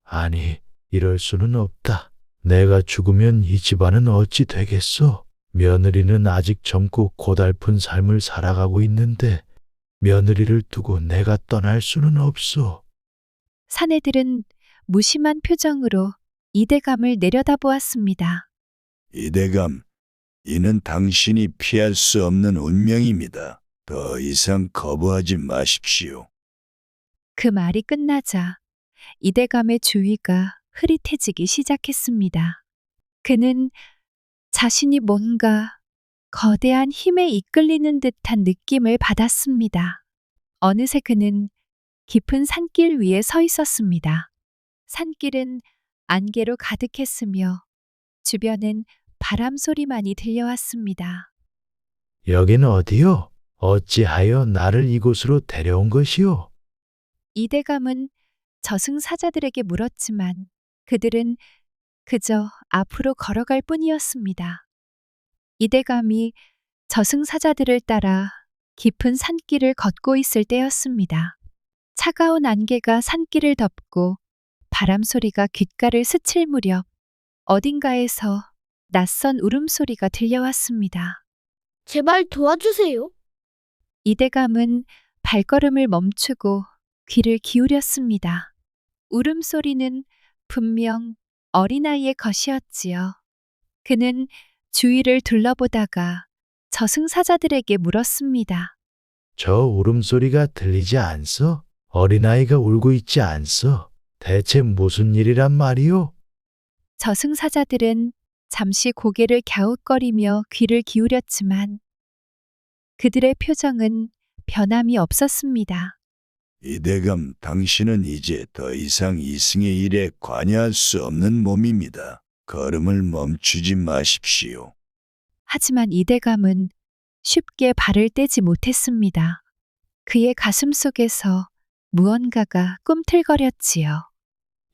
아니, 이럴 수는 없다. 내가 죽으면 이 집안은 어찌 되겠소? 며느리는 아직 젊고 고달픈 삶을 살아가고 있는데 며느리를 두고 내가 떠날 수는 없소. 사내들은 무심한 표정으로 이대감을 내려다보았습니다. 이대감, 이는 당신이 피할 수 없는 운명입니다. 더 이상 거부하지 마십시오. 그 말이 끝나자 이대감의 주위가 흐릿해지기 시작했습니다. 그는 자신이 뭔가 거대한 힘에 이끌리는 듯한 느낌을 받았습니다. 어느새 그는 깊은 산길 위에 서 있었습니다. 산길은 안개로 가득했으며 주변엔 바람 소리만이 들려왔습니다. 여긴 어디요? 어찌하여 나를 이곳으로 데려온 것이오? 이대감은 저승사자들에게 물었지만 그들은 그저 앞으로 걸어갈 뿐이었습니다. 이대감이 저승사자들을 따라 깊은 산길을 걷고 있을 때였습니다. 차가운 안개가 산길을 덮고 바람 소리가 귓가를 스칠 무렵 어딘가에서 낯선 울음소리가 들려왔습니다. 제발 도와주세요. 이대감은 발걸음을 멈추고 귀를 기울였습니다. 울음소리는 분명 어린아이의 것이었지요. 그는 주위를 둘러보다가 저승사자들에게 물었습니다. 저 울음소리가 들리지 않소? 어린아이가 울고 있지 않소? 대체 무슨 일이란 말이오? 저승사자들은 잠시 고개를 갸웃거리며 귀를 기울였지만 그들의 표정은 변함이 없었습니다. 이대감, 당신은 이제 더 이상 이승의 일에 관여할 수 없는 몸입니다. 걸음을 멈추지 마십시오. 하지만 이대감은 쉽게 발을 떼지 못했습니다. 그의 가슴 속에서 무언가가 꿈틀거렸지요.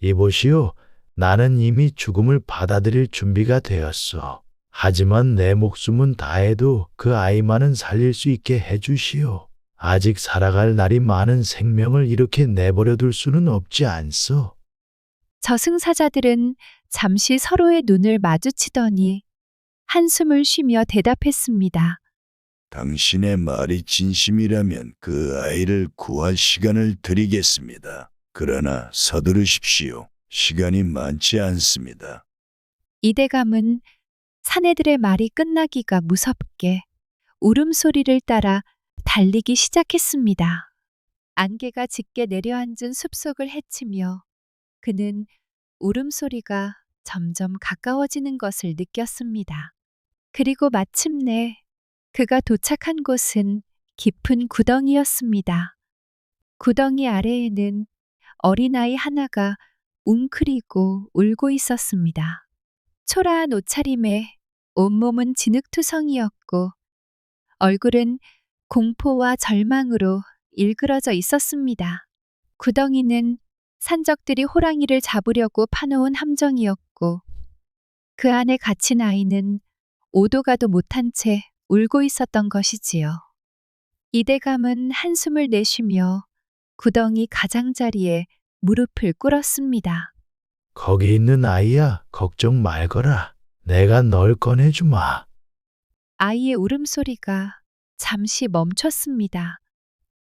이보시오. 나는 이미 죽음을 받아들일 준비가 되었소. 하지만 내 목숨은 다해도 그 아이만은 살릴 수 있게 해주시오. 아직 살아갈 날이 많은 생명을 이렇게 내버려 둘 수는 없지 않소. 저승사자들은 잠시 서로의 눈을 마주치더니 한숨을 쉬며 대답했습니다. 당신의 말이 진심이라면 그 아이를 구할 시간을 드리겠습니다. 그러나 서두르십시오. 시간이 많지 않습니다. 이대감은 사내들의 말이 끝나기가 무섭게 울음소리를 따라 달리기 시작했습니다. 안개가 짙게 내려앉은 숲속을 헤치며 그는 울음소리가 점점 가까워지는 것을 느꼈습니다. 그리고 마침내 그가 도착한 곳은 깊은 구덩이였습니다. 구덩이 아래에는 어린아이 하나가 웅크리고 울고 있었습니다. 초라한 옷차림에 온몸은 진흙투성이었고 얼굴은 공포와 절망으로 일그러져 있었습니다. 구덩이는 산적들이 호랑이를 잡으려고 파놓은 함정이었고 그 안에 갇힌 아이는 오도 가도 못한 채 울고 있었던 것이지요. 이대감은 한숨을 내쉬며 구덩이 가장자리에 무릎을 꿇었습니다. 거기 있는 아이야, 걱정 말거라. 내가 널 꺼내주마. 아이의 울음소리가 잠시 멈췄습니다.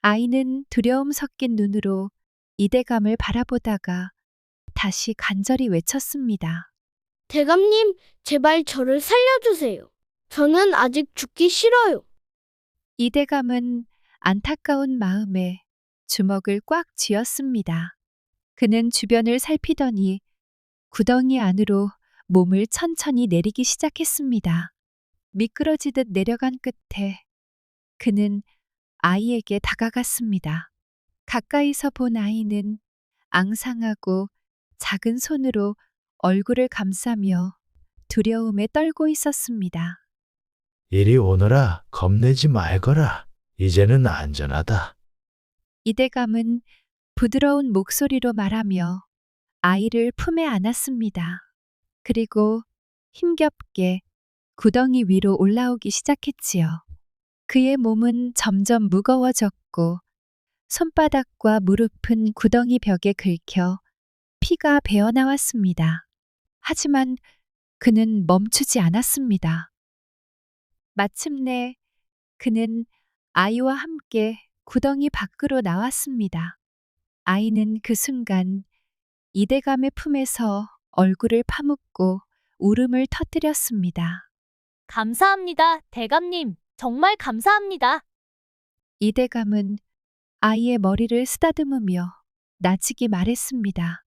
아이는 두려움 섞인 눈으로 이대감을 바라보다가 다시 간절히 외쳤습니다. 대감님, 제발 저를 살려주세요. 저는 아직 죽기 싫어요. 이대감은 안타까운 마음에 주먹을 꽉 쥐었습니다. 그는 주변을 살피더니 구덩이 안으로 몸을 천천히 내리기 시작했습니다. 미끄러지듯 내려간 끝에 그는 아이에게 다가갔습니다. 가까이서 본 아이는 앙상하고 작은 손으로 얼굴을 감싸며 두려움에 떨고 있었습니다. 이리 오너라, 겁내지 말거라. 이제는 안전하다. 이대감은 부드러운 목소리로 말하며 아이를 품에 안았습니다. 그리고 힘겹게 구덩이 위로 올라오기 시작했지요. 그의 몸은 점점 무거워졌고 손바닥과 무릎은 구덩이 벽에 긁혀 피가 배어나왔습니다. 하지만 그는 멈추지 않았습니다. 마침내 그는 아이와 함께 구덩이 밖으로 나왔습니다. 아이는 그 순간 이대감의 품에서 얼굴을 파묻고 울음을 터뜨렸습니다. 감사합니다, 대감님. 정말 감사합니다. 이대감은 아이의 머리를 쓰다듬으며 나직이 말했습니다.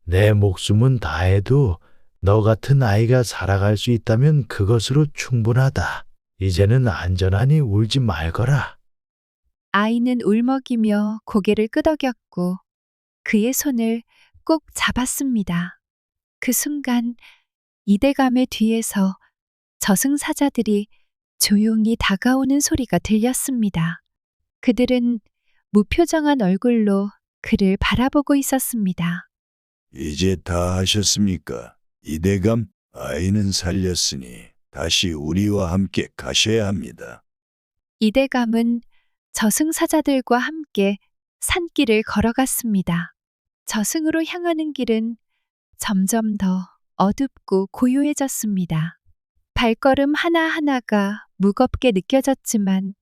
내 목숨은 다해도 너 같은 아이가 살아갈 수 있다면 그것으로 충분하다. 이제는 안전하니 울지 말거라. 아이는 울먹이며 고개를 끄덕였고 그의 손을 꼭 잡았습니다. 그 순간 이대감의 뒤에서 저승사자들이 조용히 다가오는 소리가 들렸습니다. 그들은 무표정한 얼굴로 그를 바라보고 있었습니다. 이제 다 하셨습니까? 이대감, 아이는 살렸으니 다시 우리와 함께 가셔야 합니다. 이대감은 저승사자들과 함께 산길을 걸어갔습니다. 저승으로 향하는 길은 점점 더 어둡고 고요해졌습니다. 발걸음 하나하나가 무겁게 느껴졌지만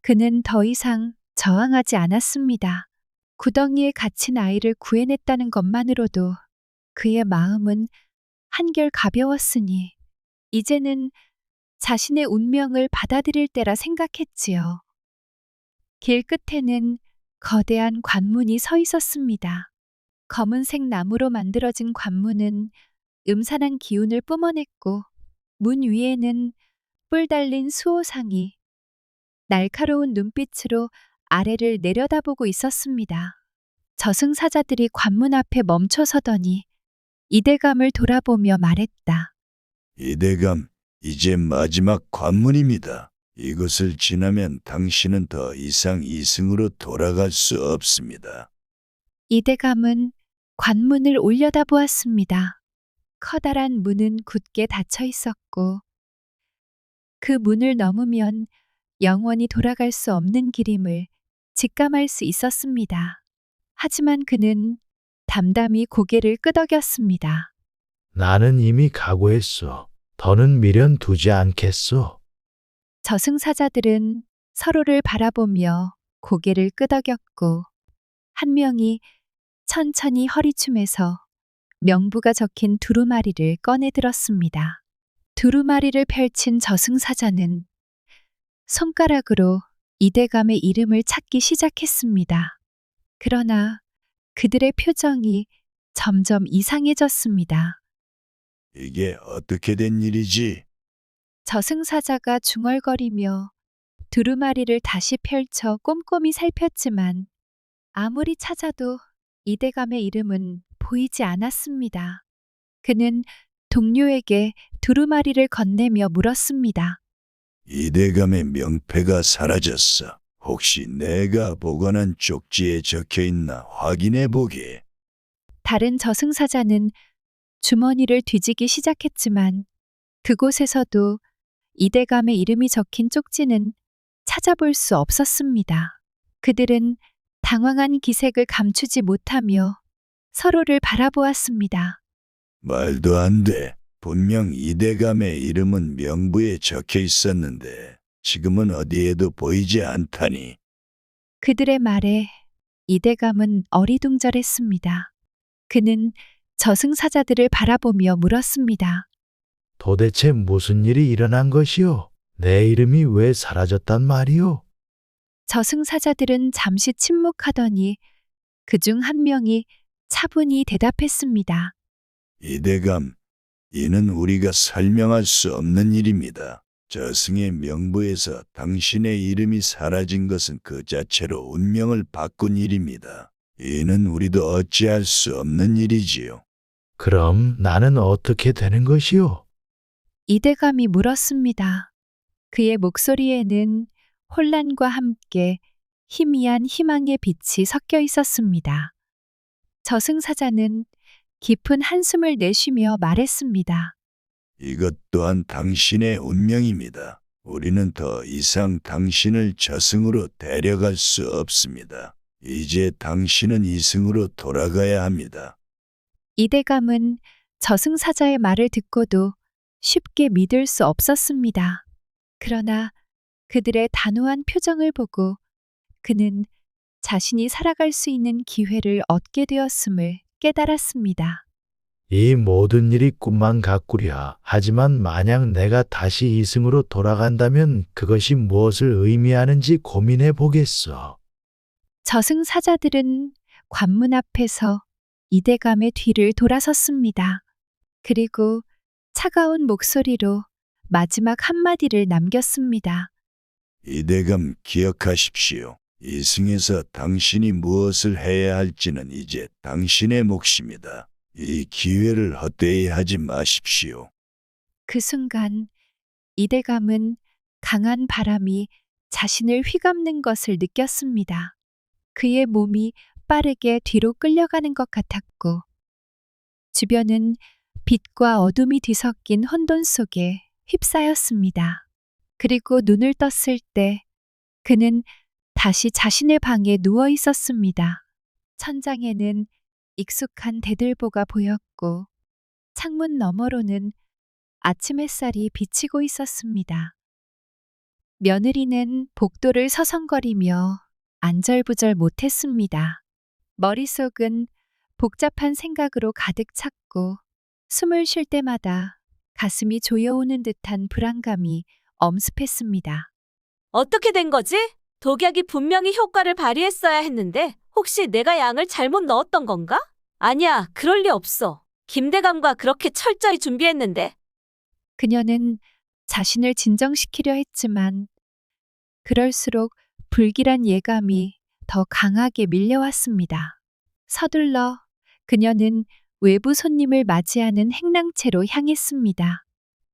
그는 더 이상 저항하지 않았습니다. 구덩이에 갇힌 아이를 구해냈다는 것만으로도 그의 마음은 한결 가벼웠으니 이제는 자신의 운명을 받아들일 때라 생각했지요. 길 끝에는 거대한 관문이 서 있었습니다. 검은색 나무로 만들어진 관문은 음산한 기운을 뿜어냈고 문 위에는 뿔 달린 수호상이 날카로운 눈빛으로 아래를 내려다보고 있었습니다. 저승사자들이 관문 앞에 멈춰서더니 이대감을 돌아보며 말했다. 이대감, 이제 마지막 관문입니다. 이것을 지나면 당신은 더 이상 이승으로 돌아갈 수 없습니다. 이대감은 관문을 올려다보았습니다. 커다란 문은 굳게 닫혀 있었고 그 문을 넘으면 영원히 돌아갈 수 없는 길임을 직감할 수 있었습니다. 하지만 그는 담담히 고개를 끄덕였습니다. 나는 이미 각오했소. 더는 미련 두지 않겠소. 저승사자들은 서로를 바라보며 고개를 끄덕였고 한 명이 천천히 허리춤에서 명부가 적힌 두루마리를 꺼내 들었습니다. 두루마리를 펼친 저승사자는 손가락으로 이대감의 이름을 찾기 시작했습니다. 그러나 그들의 표정이 점점 이상해졌습니다. 이게 어떻게 된 일이지? 저승사자가 중얼거리며 두루마리를 다시 펼쳐 꼼꼼히 살폈지만 아무리 찾아도 이대감의 이름은 보이지 않았습니다. 그는 동료에게 두루마리를 건네며 물었습니다. 이대감의 명패가 사라졌어. 혹시 내가 보관한 쪽지에 적혀 있나 확인해 보게. 다른 저승사자는 주머니를 뒤지기 시작했지만 그곳에서도 이대감의 이름이 적힌 쪽지는 찾아볼 수 없었습니다. 그들은 당황한 기색을 감추지 못하며 서로를 바라보았습니다. 말도 안 돼. 분명 이대감의 이름은 명부에 적혀 있었는데 지금은 어디에도 보이지 않다니. 그들의 말에 이대감은 어리둥절했습니다. 그는 저승사자들을 바라보며 물었습니다. 도대체 무슨 일이 일어난 것이오? 내 이름이 왜 사라졌단 말이오? 저승사자들은 잠시 침묵하더니 그중 한 명이 차분히 대답했습니다. 이대감, 이는 우리가 설명할 수 없는 일입니다. 저승의 명부에서 당신의 이름이 사라진 것은 그 자체로 운명을 바꾼 일입니다. 이는 우리도 어찌할 수 없는 일이지요. 그럼 나는 어떻게 되는 것이오? 이대감이 물었습니다. 그의 목소리에는 혼란과 함께 희미한 희망의 빛이 섞여 있었습니다. 저승사자는 깊은 한숨을 내쉬며 말했습니다. 이것 또한 당신의 운명입니다. 우리는 더 이상 당신을 저승으로 데려갈 수 없습니다. 이제 당신은 이승으로 돌아가야 합니다. 이대감은 저승사자의 말을 듣고도 쉽게 믿을 수 없었습니다. 그러나 그들의 단호한 표정을 보고 그는 자신이 살아갈 수 있는 기회를 얻게 되었음을 깨달았습니다. 이 모든 일이 꿈만 같구려. 하지만 만약 내가 다시 이승으로 돌아간다면 그것이 무엇을 의미하는지 고민해 보겠어. 저승사자들은 관문 앞에서 이대감의 뒤를 돌아섰습니다. 그리고 차가운 목소리로 마지막 한마디를 남겼습니다. 이대감 기억하십시오. 이승에서 당신이 무엇을 해야 할지는 이제 당신의 몫입니다. 이 기회를 헛되이 하지 마십시오. 그 순간 이대감은 강한 바람이 자신을 휘감는 것을 느꼈습니다. 그의 몸이 빠르게 뒤로 끌려가는 것 같았고 주변은 빛과 어둠이 뒤섞인 혼돈 속에 휩싸였습니다. 그리고 눈을 떴을 때 그는 다시 자신의 방에 누워 있었습니다. 천장에는 익숙한 대들보가 보였고 창문 너머로는 아침 햇살이 비치고 있었습니다. 며느리는 복도를 서성거리며 안절부절 못했습니다. 머릿속은 복잡한 생각으로 가득 찼고 숨을 쉴 때마다 가슴이 조여오는 듯한 불안감이 엄습했습니다. 어떻게 된 거지? 독약이 분명히 효과를 발휘했어야 했는데 혹시 내가 양을 잘못 넣었던 건가? 아니야, 그럴 리 없어. 김대감과 그렇게 철저히 준비했는데. 그녀는 자신을 진정시키려 했지만 그럴수록 불길한 예감이 더 강하게 밀려왔습니다. 서둘러 그녀는 외부 손님을 맞이하는 행랑채로 향했습니다.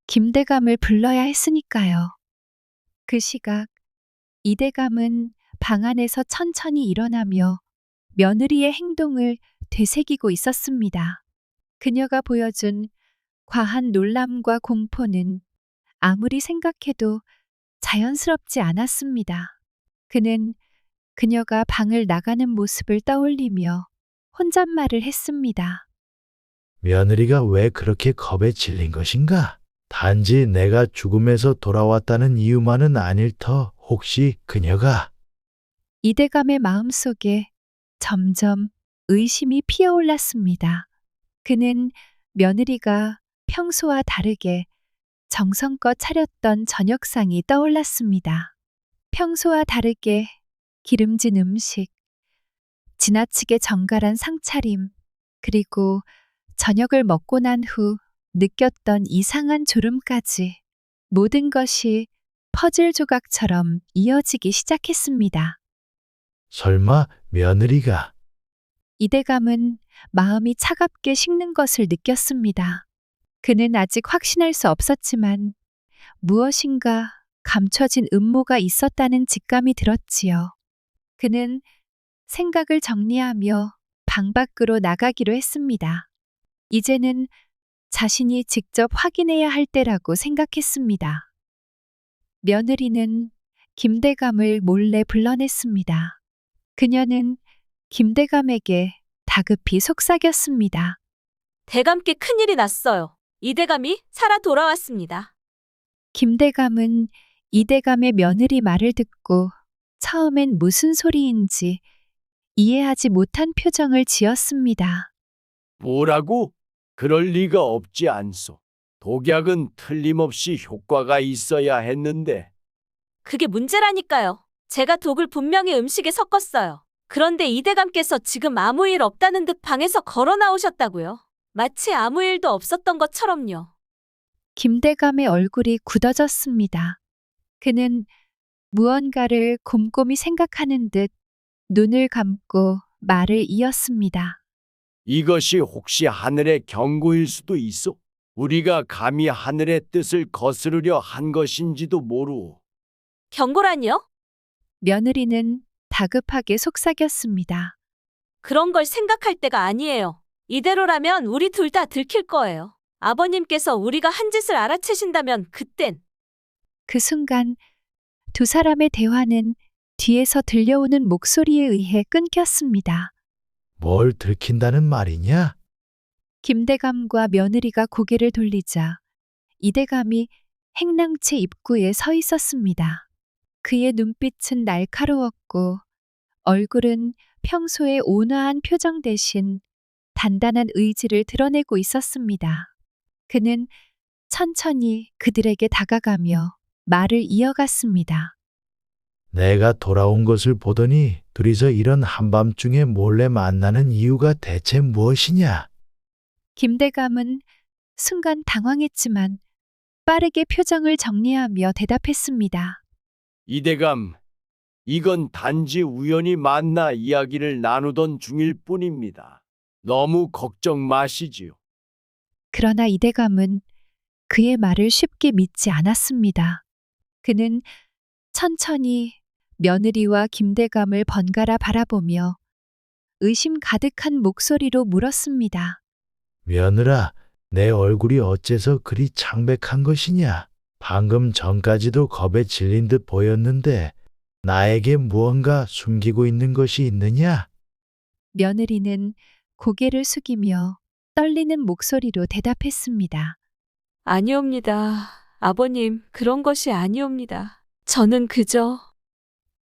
김대감을 불러야 했으니까요. 그 시각 이대감은 방 안에서 천천히 일어나며 며느리의 행동을 되새기고 있었습니다. 그녀가 보여준 과한 놀람과 공포는 아무리 생각해도 자연스럽지 않았습니다. 그는 그녀가 방을 나가는 모습을 떠올리며 혼잣말을 했습니다. 며느리가 왜 그렇게 겁에 질린 것인가? 단지 내가 죽음에서 돌아왔다는 이유만은 아닐 터. 혹시 그녀가 이대감의 마음속에 점점 의심이 피어올랐습니다. 그는 며느리가 평소와 다르게 정성껏 차렸던 저녁상이 떠올랐습니다. 평소와 다르게 기름진 음식, 지나치게 정갈한 상차림, 그리고 저녁을 먹고 난 후 느꼈던 이상한 졸음까지 모든 것이 퍼즐 조각처럼 이어지기 시작했습니다. 설마 며느리가 이대감은 마음이 차갑게 식는 것을 느꼈습니다. 그는 아직 확신할 수 없었지만 무엇인가 감춰진 음모가 있었다는 직감이 들었지요. 그는 생각을 정리하며 방 밖으로 나가기로 했습니다. 이제는 자신이 직접 확인해야 할 때라고 생각했습니다. 며느리는 김대감을 몰래 불러냈습니다. 그녀는 김대감에게 다급히 속삭였습니다. 대감께 큰일이 났어요. 이대감이 살아 돌아왔습니다. 김대감은 이대감의 며느리 말을 듣고 처음엔 무슨 소리인지 이해하지 못한 표정을 지었습니다. 뭐라고? 그럴 리가 없지 않소. 독약은 틀림없이 효과가 있어야 했는데. 그게 문제라니까요. 제가 독을 분명히 음식에 섞었어요. 그런데 이대감께서 지금 아무 일 없다는 듯 방에서 걸어 나오셨다고요. 마치 아무 일도 없었던 것처럼요. 김대감의 얼굴이 굳어졌습니다. 그는 무언가를 곰곰이 생각하는 듯 눈을 감고 말을 이었습니다. 이것이 혹시 하늘의 경고일 수도 있어? 우리가 감히 하늘의 뜻을 거스르려 한 것인지도 모르오. 경고라니요? 며느리는 다급하게 속삭였습니다. 그런 걸 생각할 때가 아니에요. 이대로라면 우리 둘 다 들킬 거예요. 아버님께서 우리가 한 짓을 알아채신다면 그땐. 그 순간 두 사람의 대화는 뒤에서 들려오는 목소리에 의해 끊겼습니다. 뭘 들킨다는 말이냐? 김대감과 며느리가 고개를 돌리자 이대감이 행랑채 입구에 서 있었습니다. 그의 눈빛은 날카로웠고 얼굴은 평소의 온화한 표정 대신 단단한 의지를 드러내고 있었습니다. 그는 천천히 그들에게 다가가며 말을 이어갔습니다. 내가 돌아온 것을 보더니 둘이서 이런 한밤중에 몰래 만나는 이유가 대체 무엇이냐? 김대감은 순간 당황했지만 빠르게 표정을 정리하며 대답했습니다. 이대감, 이건 단지 우연히 만나 이야기를 나누던 중일 뿐입니다. 너무 걱정 마시지요. 그러나 이대감은 그의 말을 쉽게 믿지 않았습니다. 그는 천천히 며느리와 김대감을 번갈아 바라보며 의심 가득한 목소리로 물었습니다. 며느라, 내 얼굴이 어째서 그리 창백한 것이냐? 방금 전까지도 겁에 질린 듯 보였는데 나에게 무언가 숨기고 있는 것이 있느냐? 며느리는 고개를 숙이며 떨리는 목소리로 대답했습니다. 아니옵니다. 아버님, 그런 것이 아니옵니다. 저는 그저.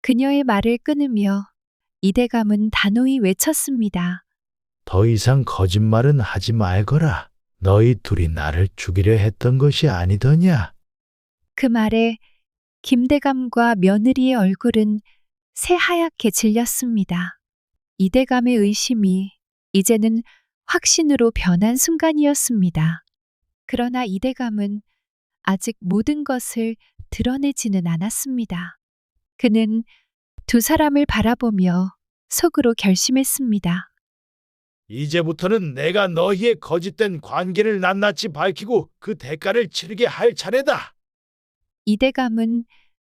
그녀의 말을 끊으며 이대감은 단호히 외쳤습니다. 더 이상 거짓말은 하지 말거라. 너희 둘이 나를 죽이려 했던 것이 아니더냐? 그 말에 김대감과 며느리의 얼굴은 새하얗게 질렸습니다. 이대감의 의심이 이제는 확신으로 변한 순간이었습니다. 그러나 이대감은 아직 모든 것을 드러내지는 않았습니다. 그는 두 사람을 바라보며 속으로 결심했습니다. 이제부터는 내가 너희의 거짓된 관계를 낱낱이 밝히고 그 대가를 치르게 할 차례다. 이대감은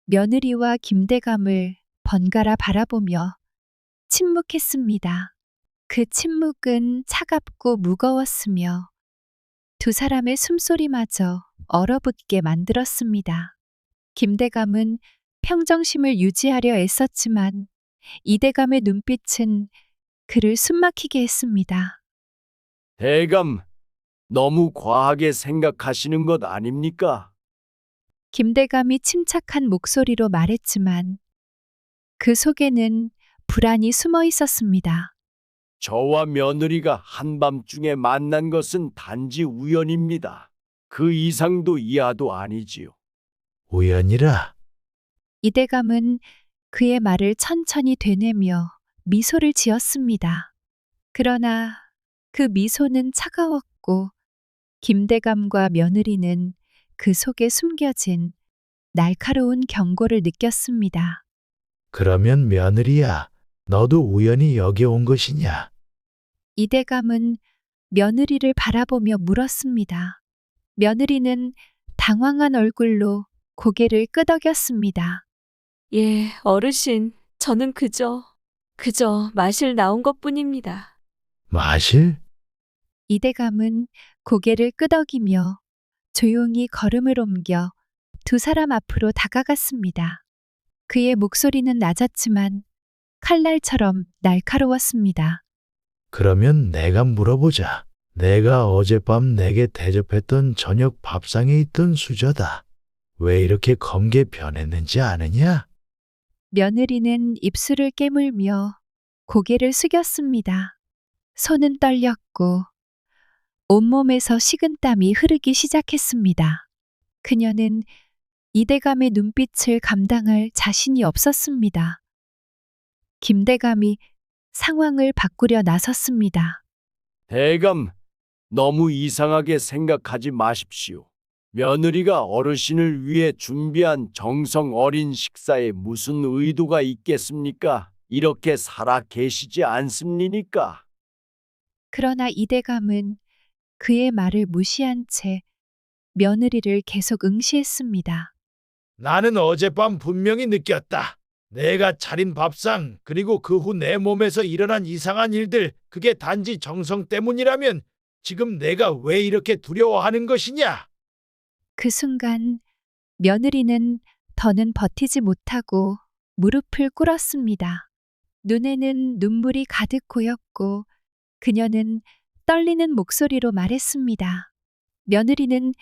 며느리와 김대감을 번갈아 바라보며 침묵했습니다. 그 침묵은 차갑고 무거웠으며 두 사람의 숨소리마저 얼어붙게 만들었습니다. 김대감은 평정심을 유지하려 애썼지만 이대감의 눈빛은 그를 숨막히게 했습니다. 대감, 너무 과하게 생각하시는 것 아닙니까? 김대감이 침착한 목소리로 말했지만 그 속에는 불안이 숨어 있었습니다. 저와 며느리가 한밤중에 만난 것은 단지 우연입니다. 그 이상도 이하도 아니지요. 우연이라. 이대감은 그의 말을 천천히 되뇌며 미소를 지었습니다. 그러나 그 미소는 차가웠고 김대감과 며느리는 그 속에 숨겨진 날카로운 경고를 느꼈습니다. 그러면 며느리야, 너도 우연히 여기 온 것이냐? 이대감은 며느리를 바라보며 물었습니다. 며느리는 당황한 얼굴로 고개를 끄덕였습니다. 예, 어르신, 저는 그저 마실 나온 것뿐입니다. 마실? 이대감은 고개를 끄덕이며 조용히 걸음을 옮겨 두 사람 앞으로 다가갔습니다. 그의 목소리는 낮았지만 칼날처럼 날카로웠습니다. 그러면 내가 물어보자. 내가 어젯밤 내게 대접했던 저녁 밥상에 있던 수저다. 왜 이렇게 검게 변했는지 아느냐? 며느리는 입술을 깨물며 고개를 숙였습니다. 손은 떨렸고 온몸에서 식은땀이 흐르기 시작했습니다. 그녀는 이대감의 눈빛을 감당할 자신이 없었습니다. 김대감이 상황을 바꾸려 나섰습니다. 대감, 너무 이상하게 생각하지 마십시오. 며느리가 어르신을 위해 준비한 정성 어린 식사에 무슨 의도가 있겠습니까? 이렇게 살아 계시지 않습니까? 그러나 이대감은 그의 말을 무시한 채 며느리를 계속 응시했습니다. 나는 어젯밤 분명히 느꼈다. 내가 차린 밥상, 그리고 그 후 내 몸에서 일어난 이상한 일들, 그게 단지 정성 때문이라면 지금 내가 왜 이렇게 두려워하는 것이냐? 그 순간 며느리는 더는 버티지 못하고 무릎을 꿇었습니다. 눈에는 눈물이 가득 고였고 그녀는 떨리는 목소리로 말했습니다. 며느리는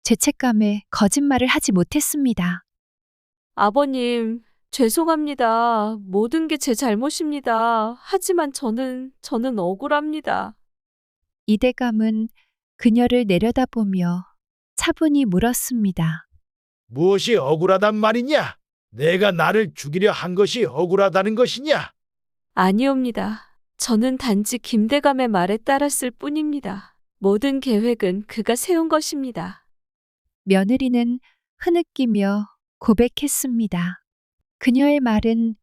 죄책감에 거짓말을 하지 못했습니다. 아버님, 죄송합니다. 모든 게 제 잘못입니다. 하지만 저는 억울합니다. 이대감은 그녀를 내려다보며 차분히 물었습니다. 무엇이 억울하단 말이냐? 내가 나를 죽이려 한 것이 억울하다는 것이냐? 아니옵니다. 저는 단지 김대감의 말에 따랐을 뿐입니다. 모든 계획은 그가 세운 것입니다. 며느리는 흐느끼며 고백했습니다. 그녀의 말은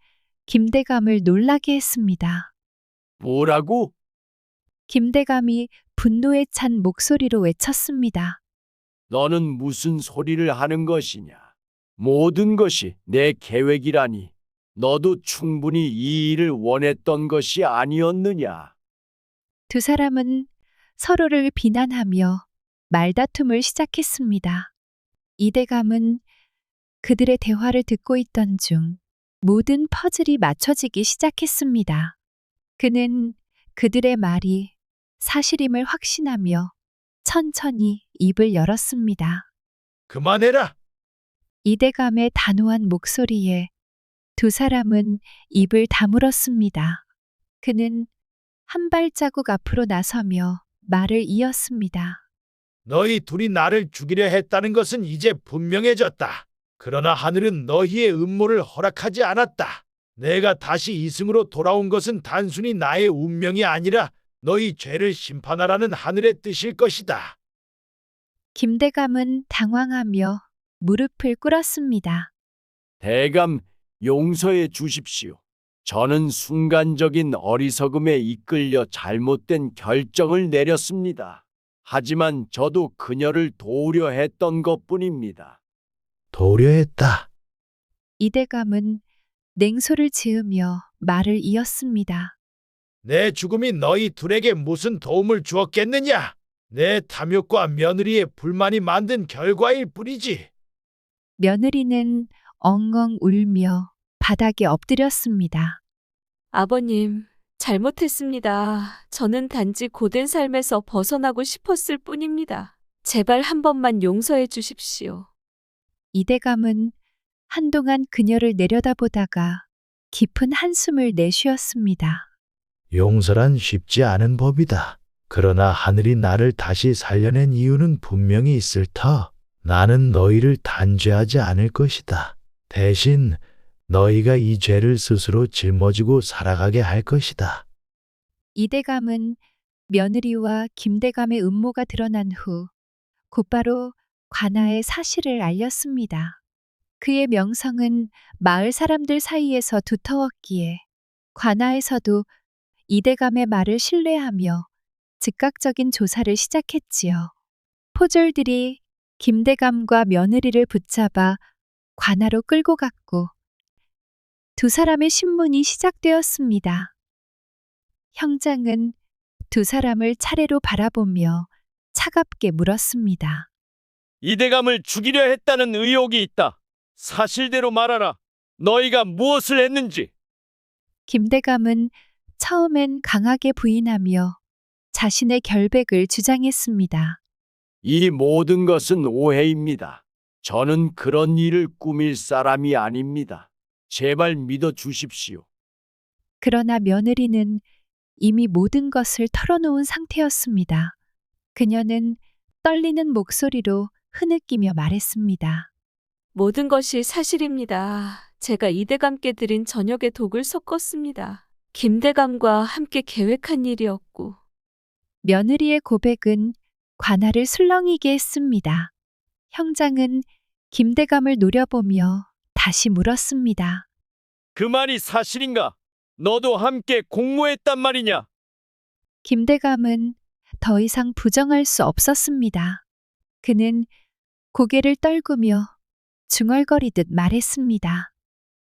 김대감을 놀라게 했습니다. 뭐라고? 김대감이 분노에 찬 목소리로 외쳤습니다. 너는 무슨 소리를 하는 것이냐? 모든 것이 내 계획이라니. 너도 충분히 이 일을 원했던 것이 아니었느냐? 두 사람은 서로를 비난하며 말다툼을 시작했습니다. 이대감은 그들의 대화를 듣고 있던 중 모든 퍼즐이 맞춰지기 시작했습니다. 그는 그들의 말이 사실임을 확신하며 천천히 입을 열었습니다. 그만해라! 이대감의 단호한 목소리에 두 사람은 입을 다물었습니다. 그는 한 발자국 앞으로 나서며 말을 이었습니다. 너희 둘이 나를 죽이려 했다는 것은 이제 분명해졌다. 그러나 하늘은 너희의 음모를 허락하지 않았다. 내가 다시 이승으로 돌아온 것은 단순히 나의 운명이 아니라 너희 죄를 심판하라는 하늘의 뜻일 것이다. 김대감은 당황하며 무릎을 꿇었습니다. 대감, 용서해 주십시오. 저는 순간적인 어리석음에 이끌려 잘못된 결정을 내렸습니다. 하지만 저도 그녀를 도우려 했던 것뿐입니다. 도려 했다. 이대감은 냉소를 지으며 말을 이었습니다. 내 죽음이 너희 둘에게 무슨 도움을 주었겠느냐? 내 탐욕과 며느리의 불만이 만든 결과일 뿐이지. 며느리는 엉엉 울며 바닥에 엎드렸습니다. 아버님, 잘못했습니다. 저는 단지 고된 삶에서 벗어나고 싶었을 뿐입니다. 제발 한 번만 용서해 주십시오. 이대감은 한동안 그녀를 내려다보다가 깊은 한숨을 내쉬었습니다. 용서란 쉽지 않은 법이다. 그러나 하늘이 나를 다시 살려낸 이유는 분명히 있을 터. 나는 너희를 단죄하지 않을 것이다. 대신 너희가 이 죄를 스스로 짊어지고 살아가게 할 것이다. 이대감은 며느리와 김대감의 음모가 드러난 후 곧바로 관아에 사실을 알렸습니다. 그의 명성은 마을 사람들 사이에서 두터웠기에 관아에서도 이대감의 말을 신뢰하며 즉각적인 조사를 시작했지요. 포졸들이 김대감과 며느리를 붙잡아 관하로 끌고 갔고 두 사람의 신문이 시작되었습니다. 형장은 두 사람을 차례로 바라보며 차갑게 물었습니다. 이대감을 죽이려 했다는 의혹이 있다. 사실대로 말하라. 너희가 무엇을 했는지. 김대감은 처음엔 강하게 부인하며 자신의 결백을 주장했습니다. 이 모든 것은 오해입니다. 저는 그런 일을 꾸밀 사람이 아닙니다. 제발 믿어 주십시오. 그러나 며느리는 이미 모든 것을 털어놓은 상태였습니다. 그녀는 떨리는 목소리로 흐느끼며 말했습니다. 모든 것이 사실입니다. 제가 이대감께 드린 저녁에 독을 섞었습니다. 김대감과 함께 계획한 일이었고. 며느리의 고백은 관아를 술렁이게 했습니다. 형장은 김대감을 노려보며 다시 물었습니다. 그 말이 사실인가? 너도 함께 공모했단 말이냐? 김대감은 더 이상 부정할 수 없었습니다. 그는 고개를 떨구며 중얼거리듯 말했습니다.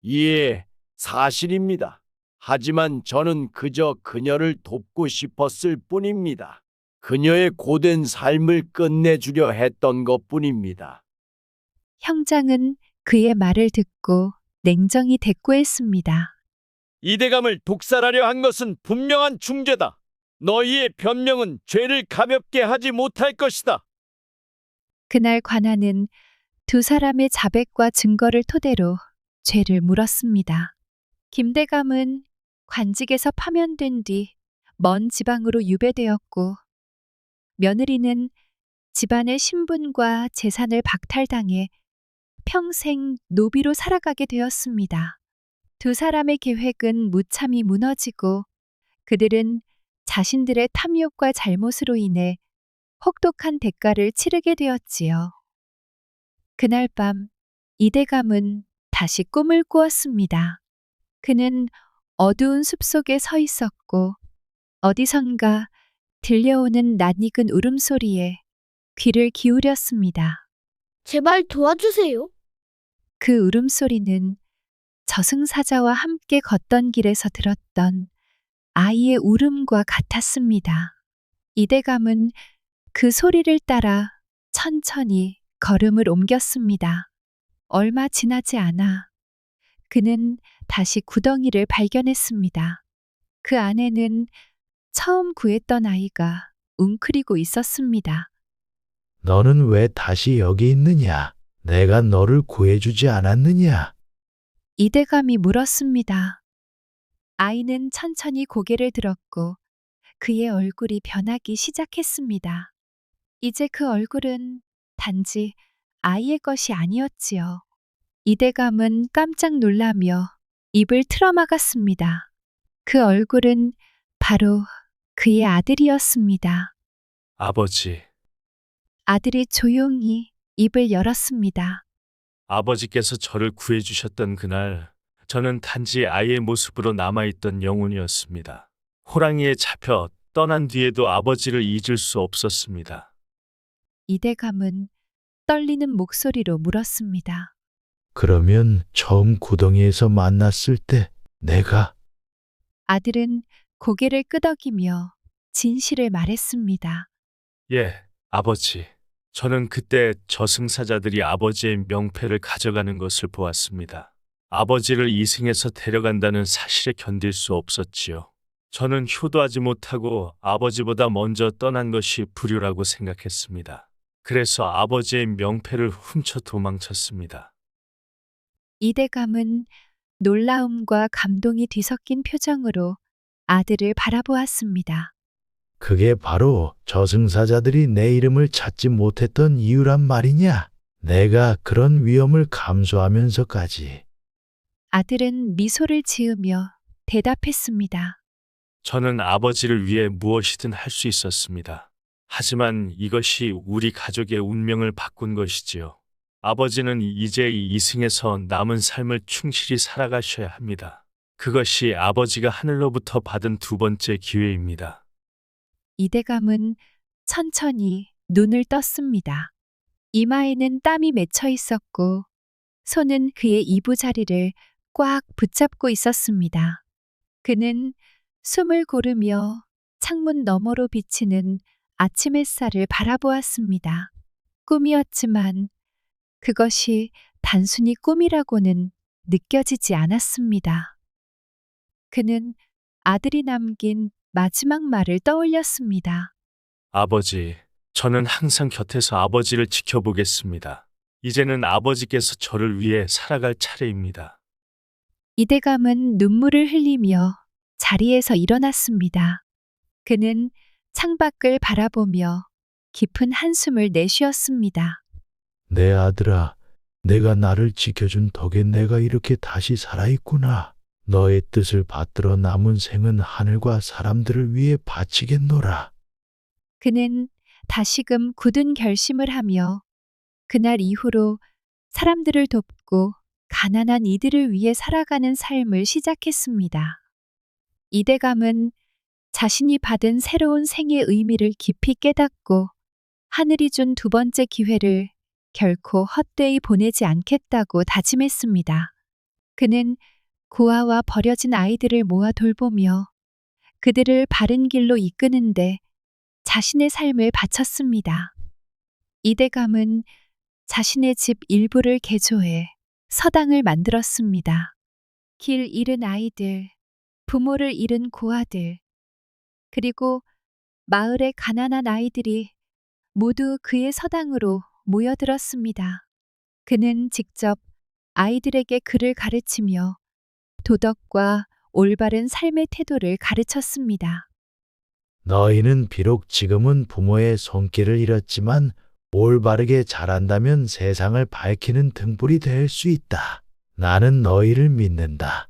예, 사실입니다. 하지만 저는 그저 그녀를 돕고 싶었을 뿐입니다. 그녀의 고된 삶을 끝내주려 했던 것뿐입니다. 형장은 그의 말을 듣고 냉정히 대꾸했습니다. 이대감을 독살하려 한 것은 분명한 중죄다. 너희의 변명은 죄를 가볍게 하지 못할 것이다. 그날 관아는 두 사람의 자백과 증거를 토대로 죄를 물었습니다. 김대감은 관직에서 파면된 뒤 먼 지방으로 유배되었고 며느리는 집안의 신분과 재산을 박탈당해 평생 노비로 살아가게 되었습니다. 두 사람의 계획은 무참히 무너지고 그들은 자신들의 탐욕과 잘못으로 인해 혹독한 대가를 치르게 되었지요. 그날 밤 이대감은 다시 꿈을 꾸었습니다. 그는 어두운 숲속에 서 있었고 어디선가 들려오는 낯익은 울음소리에 귀를 기울였습니다. 제발 도와주세요. 그 울음소리는 저승사자와 함께 걷던 길에서 들었던 아이의 울음과 같았습니다. 이대감은 그 소리를 따라 천천히 걸음을 옮겼습니다. 얼마 지나지 않아 그는 다시 구덩이를 발견했습니다. 그 안에는 처음 구했던 아이가 웅크리고 있었습니다. 너는 왜 다시 여기 있느냐? 내가 너를 구해주지 않았느냐? 이대감이 물었습니다. 아이는 천천히 고개를 들었고 그의 얼굴이 변하기 시작했습니다. 이제 그 얼굴은 단지 아이의 것이 아니었지요. 이대감은 깜짝 놀라며 입을 틀어막았습니다. 그 얼굴은 바로 그의 아들이었습니다. 아버지, 아들이 조용히 입을 열었습니다. 아버지께서 저를 구해주셨던 그날, 저는 단지 아이의 모습으로 남아있던 영혼이었습니다. 호랑이에 잡혀 떠난 뒤에도 아버지를 잊을 수 없었습니다. 이대감은 떨리는 목소리로 물었습니다. 그러면 처음 구덩이에서 만났을 때 내가 아들은 고개를 끄덕이며 진실을 말했습니다. 예, 아버지. 저는 그때 저승사자들이 아버지의 명패를 가져가는 것을 보았습니다. 아버지를 이승에서 데려간다는 사실에 견딜 수 없었지요. 저는 효도하지 못하고 아버지보다 먼저 떠난 것이 불효라고 생각했습니다. 그래서 아버지의 명패를 훔쳐 도망쳤습니다. 이대감은 놀라움과 감동이 뒤섞인 표정으로 아들을 바라보았습니다. 그게 바로 저승사자들이 내 이름을 찾지 못했던 이유란 말이냐? 내가 그런 위험을 감수하면서까지. 아들은 미소를 지으며 대답했습니다. 저는 아버지를 위해 무엇이든 할 수 있었습니다. 하지만 이것이 우리 가족의 운명을 바꾼 것이지요. 아버지는 이제 이 이승에서 남은 삶을 충실히 살아가셔야 합니다. 그것이 아버지가 하늘로부터 받은 두 번째 기회입니다. 이대감은 천천히 눈을 떴습니다. 이마에는 땀이 맺혀 있었고 손은 그의 이부자리를 꽉 붙잡고 있었습니다. 그는 숨을 고르며 창문 너머로 비치는 아침 햇살을 바라보았습니다. 꿈이었지만 그것이 단순히 꿈이라고는 느껴지지 않았습니다. 그는 아들이 남긴 마지막 말을 떠올렸습니다. 아버지, 저는 항상 곁에서 아버지를 지켜보겠습니다. 이제는 아버지께서 저를 위해 살아갈 차례입니다. 이대감은 눈물을 흘리며 자리에서 일어났습니다. 그는 창밖을 바라보며 깊은 한숨을 내쉬었습니다. 내 아들아, 내가 나를 지켜준 덕에 내가 이렇게 다시 살아있구나. 너의 뜻을 받들어 남은 생은 하늘과 사람들을 위해 바치겠노라. 그는 다시금 굳은 결심을 하며 그날 이후로 사람들을 돕고 가난한 이들을 위해 살아가는 삶을 시작했습니다. 이대감은 자신이 받은 새로운 생의 의미를 깊이 깨닫고 하늘이 준 두 번째 기회를 결코 헛되이 보내지 않겠다고 다짐했습니다. 그는 고아와 버려진 아이들을 모아 돌보며 그들을 바른 길로 이끄는데 자신의 삶을 바쳤습니다. 이대감은 자신의 집 일부를 개조해 서당을 만들었습니다. 길 잃은 아이들, 부모를 잃은 고아들, 그리고 마을의 가난한 아이들이 모두 그의 서당으로 모여들었습니다. 그는 직접 아이들에게 글을 가르치며 도덕과 올바른 삶의 태도를 가르쳤습니다. 너희는 비록 지금은 부모의 손길을 잃었지만 올바르게 자란다면 세상을 밝히는 등불이 될 수 있다. 나는 너희를 믿는다.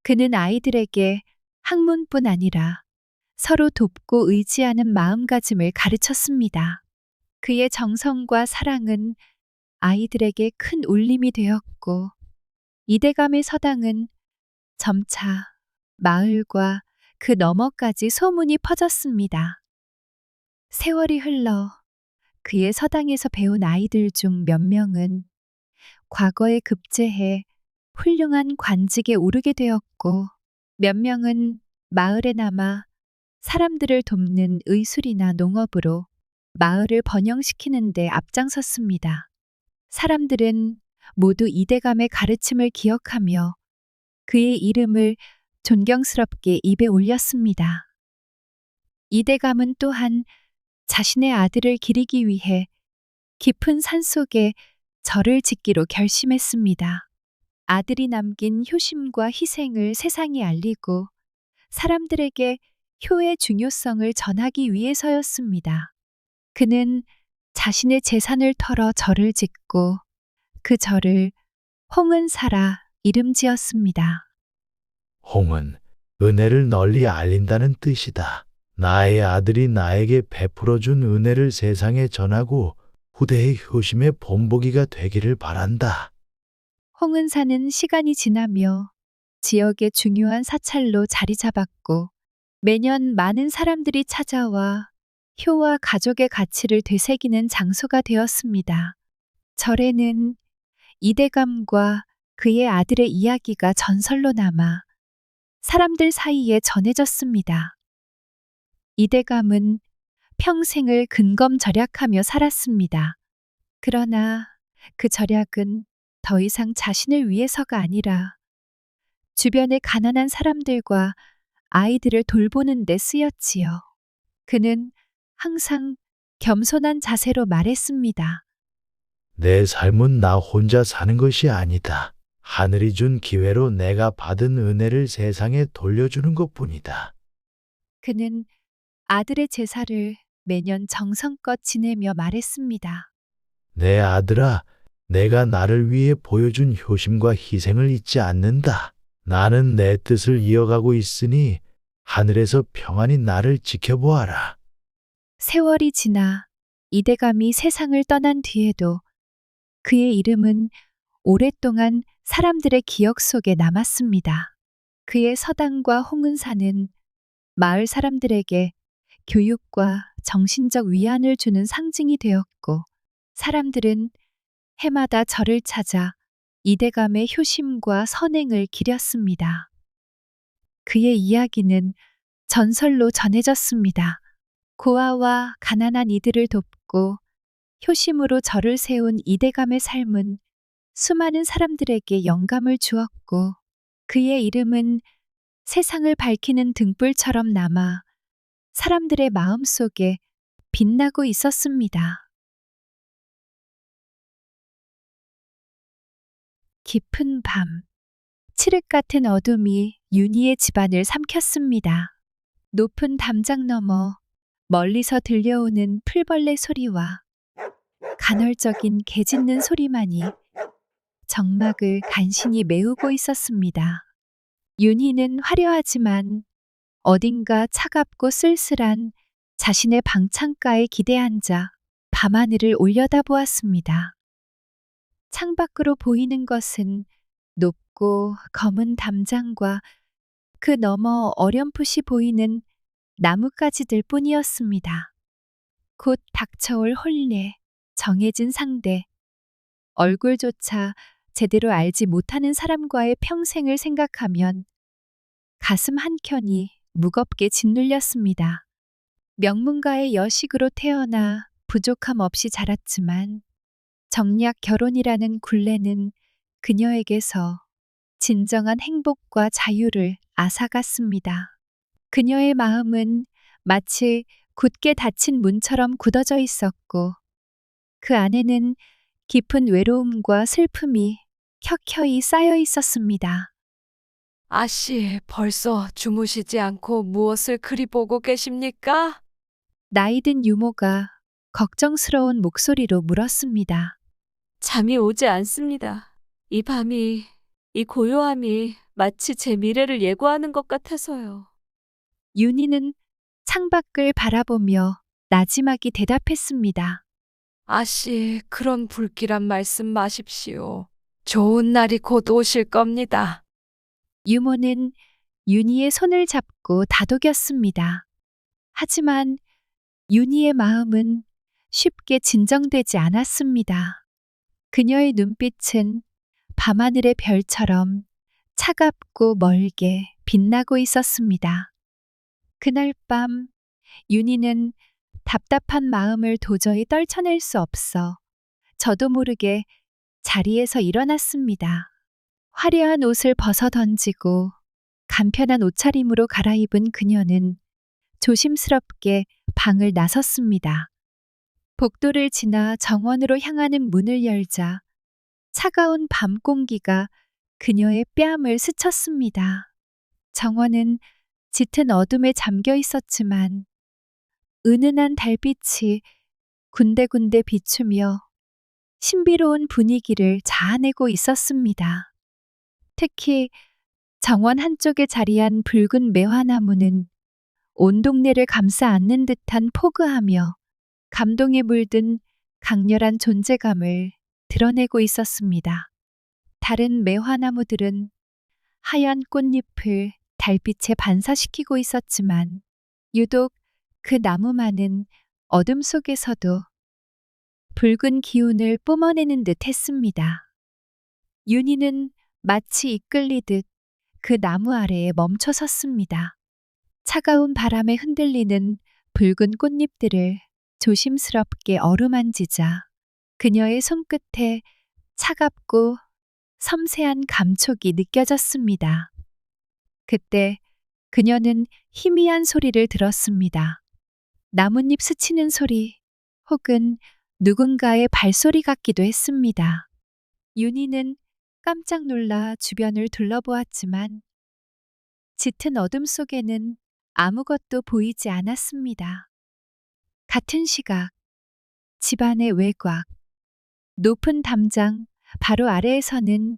그는 아이들에게 학문뿐 아니라 서로 돕고 의지하는 마음가짐을 가르쳤습니다. 그의 정성과 사랑은 아이들에게 큰 울림이 되었고 이대감의 서당은 점차 마을과 그 너머까지 소문이 퍼졌습니다. 세월이 흘러 그의 서당에서 배운 아이들 중 몇 명은 과거에 급제해 훌륭한 관직에 오르게 되었고 몇 명은 마을에 남아 사람들을 돕는 의술이나 농업으로 마을을 번영시키는 데 앞장섰습니다. 사람들은 모두 이대감의 가르침을 기억하며 그의 이름을 존경스럽게 입에 올렸습니다. 이대감은 또한 자신의 아들을 기리기 위해 깊은 산속에 절을 짓기로 결심했습니다. 아들이 남긴 효심과 희생을 세상에 알리고 사람들에게 효의 중요성을 전하기 위해서였습니다. 그는 자신의 재산을 털어 절을 짓고 그 절을 홍은사라 이름 지었습니다. 홍은 은혜를 널리 알린다는 뜻이다. 나의 아들이 나에게 베풀어준 은혜를 세상에 전하고 후대의 효심의 본보기가 되기를 바란다. 홍은사는 시간이 지나며 지역의 중요한 사찰로 자리 잡았고 매년 많은 사람들이 찾아와 효와 가족의 가치를 되새기는 장소가 되었습니다. 절에는 이대감과 그의 아들의 이야기가 전설로 남아 사람들 사이에 전해졌습니다. 이대감은 평생을 근검절약하며 살았습니다. 그러나 그 절약은 더 이상 자신을 위해서가 아니라 주변의 가난한 사람들과 아이들을 돌보는 데 쓰였지요. 그는 항상 겸손한 자세로 말했습니다. 내 삶은 나 혼자 사는 것이 아니다. 하늘이 준 기회로 내가 받은 은혜를 세상에 돌려주는 것뿐이다. 그는 아들의 제사를 매년 정성껏 지내며 말했습니다. 내 아들아, 내가 나를 위해 보여준 효심과 희생을 잊지 않는다. 나는 내 뜻을 이어가고 있으니 하늘에서 평안히 나를 지켜보아라. 세월이 지나 이대감이 세상을 떠난 뒤에도 그의 이름은 오랫동안 사람들의 기억 속에 남았습니다. 그의 서당과 홍은사는 마을 사람들에게 교육과 정신적 위안을 주는 상징이 되었고 사람들은 해마다 절을 찾아 이대감의 효심과 선행을 기렸습니다. 그의 이야기는 전설로 전해졌습니다. 고아와 가난한 이들을 돕고 효심으로 절을 세운 이대감의 삶은 수많은 사람들에게 영감을 주었고 그의 이름은 세상을 밝히는 등불처럼 남아 사람들의 마음 속에 빛나고 있었습니다. 깊은 밤, 칠흑 같은 어둠이 윤희의 집안을 삼켰습니다. 높은 담장 너머 멀리서 들려오는 풀벌레 소리와 간헐적인 개 짖는 소리만이 정막을 간신히 메우고 있었습니다. 윤희는 화려하지만 어딘가 차갑고 쓸쓸한 자신의 방창가에 기대 앉아 밤하늘을 올려다보았습니다. 창밖으로 보이는 것은 높고 검은 담장과 그 너머 어렴풋이 보이는 나뭇가지들 뿐이었습니다. 곧 닥쳐올 혼례, 정해진 상대, 얼굴조차 제대로 알지 못하는 사람과의 평생을 생각하면 가슴 한켠이 무겁게 짓눌렸습니다. 명문가의 여식으로 태어나 부족함 없이 자랐지만 정략 결혼이라는 굴레는 그녀에게서 진정한 행복과 자유를 앗아갔습니다. 그녀의 마음은 마치 굳게 닫힌 문처럼 굳어져 있었고 그 안에는 깊은 외로움과 슬픔이 켜켜이 쌓여 있었습니다. 아씨, 벌써 주무시지 않고 무엇을 그리 보고 계십니까? 나이든 유모가 걱정스러운 목소리로 물었습니다. 잠이 오지 않습니다. 이 밤이, 이 고요함이 마치 제 미래를 예고하는 것 같아서요. 윤희는 창밖을 바라보며 나지막이 대답했습니다. 아씨, 그런 불길한 말씀 마십시오. 좋은 날이 곧 오실 겁니다. 유모는 윤희의 손을 잡고 다독였습니다. 하지만 윤희의 마음은 쉽게 진정되지 않았습니다. 그녀의 눈빛은 밤하늘의 별처럼 차갑고 멀게 빛나고 있었습니다. 그날 밤 윤희는 답답한 마음을 도저히 떨쳐낼 수 없어 저도 모르게 자리에서 일어났습니다. 화려한 옷을 벗어 던지고 간편한 옷차림으로 갈아입은 그녀는 조심스럽게 방을 나섰습니다. 복도를 지나 정원으로 향하는 문을 열자 차가운 밤 공기가 그녀의 뺨을 스쳤습니다. 정원은 짙은 어둠에 잠겨 있었지만 은은한 달빛이 군데군데 비추며 신비로운 분위기를 자아내고 있었습니다. 특히 정원 한쪽에 자리한 붉은 매화나무는 온 동네를 감싸 안는 듯한 포근하며 감동에 물든 강렬한 존재감을 드러내고 있었습니다. 다른 매화나무들은 하얀 꽃잎을 달빛에 반사시키고 있었지만 유독 그 나무만은 어둠 속에서도 붉은 기운을 뿜어내는 듯 했습니다. 윤희는 마치 이끌리듯 그 나무 아래에 멈춰 섰습니다. 차가운 바람에 흔들리는 붉은 꽃잎들을 조심스럽게 어루만지자 그녀의 손끝에 차갑고 섬세한 감촉이 느껴졌습니다. 그때 그녀는 희미한 소리를 들었습니다. 나뭇잎 스치는 소리 혹은 누군가의 발소리 같기도 했습니다. 윤희는 깜짝 놀라 주변을 둘러보았지만 짙은 어둠 속에는 아무것도 보이지 않았습니다. 같은 시각, 집안의 외곽, 높은 담장 바로 아래에서는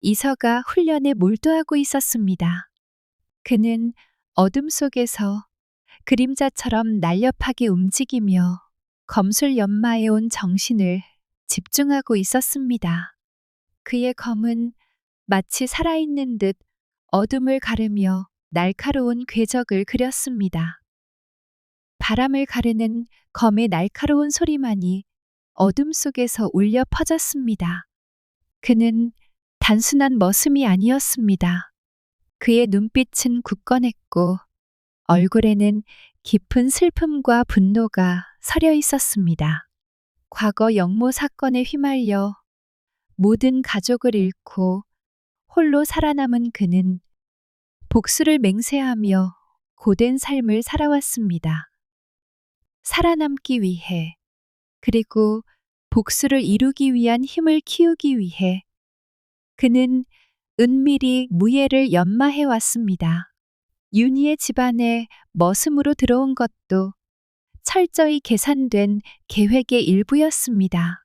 이서가 훈련에 몰두하고 있었습니다. 그는 어둠 속에서 그림자처럼 날렵하게 움직이며 검술 연마에 온 정신을 집중하고 있었습니다. 그의 검은 마치 살아있는 듯 어둠을 가르며 날카로운 궤적을 그렸습니다. 바람을 가르는 검의 날카로운 소리만이 어둠 속에서 울려 퍼졌습니다. 그는 단순한 머슴이 아니었습니다. 그의 눈빛은 굳건했고 얼굴에는 깊은 슬픔과 분노가 서려 있었습니다. 과거 영모 사건에 휘말려 모든 가족을 잃고 홀로 살아남은 그는 복수를 맹세하며 고된 삶을 살아왔습니다. 살아남기 위해, 그리고 복수를 이루기 위한 힘을 키우기 위해 그는 은밀히 무예를 연마해 왔습니다. 윤희의 집안에 머슴으로 들어온 것도 철저히 계산된 계획의 일부였습니다.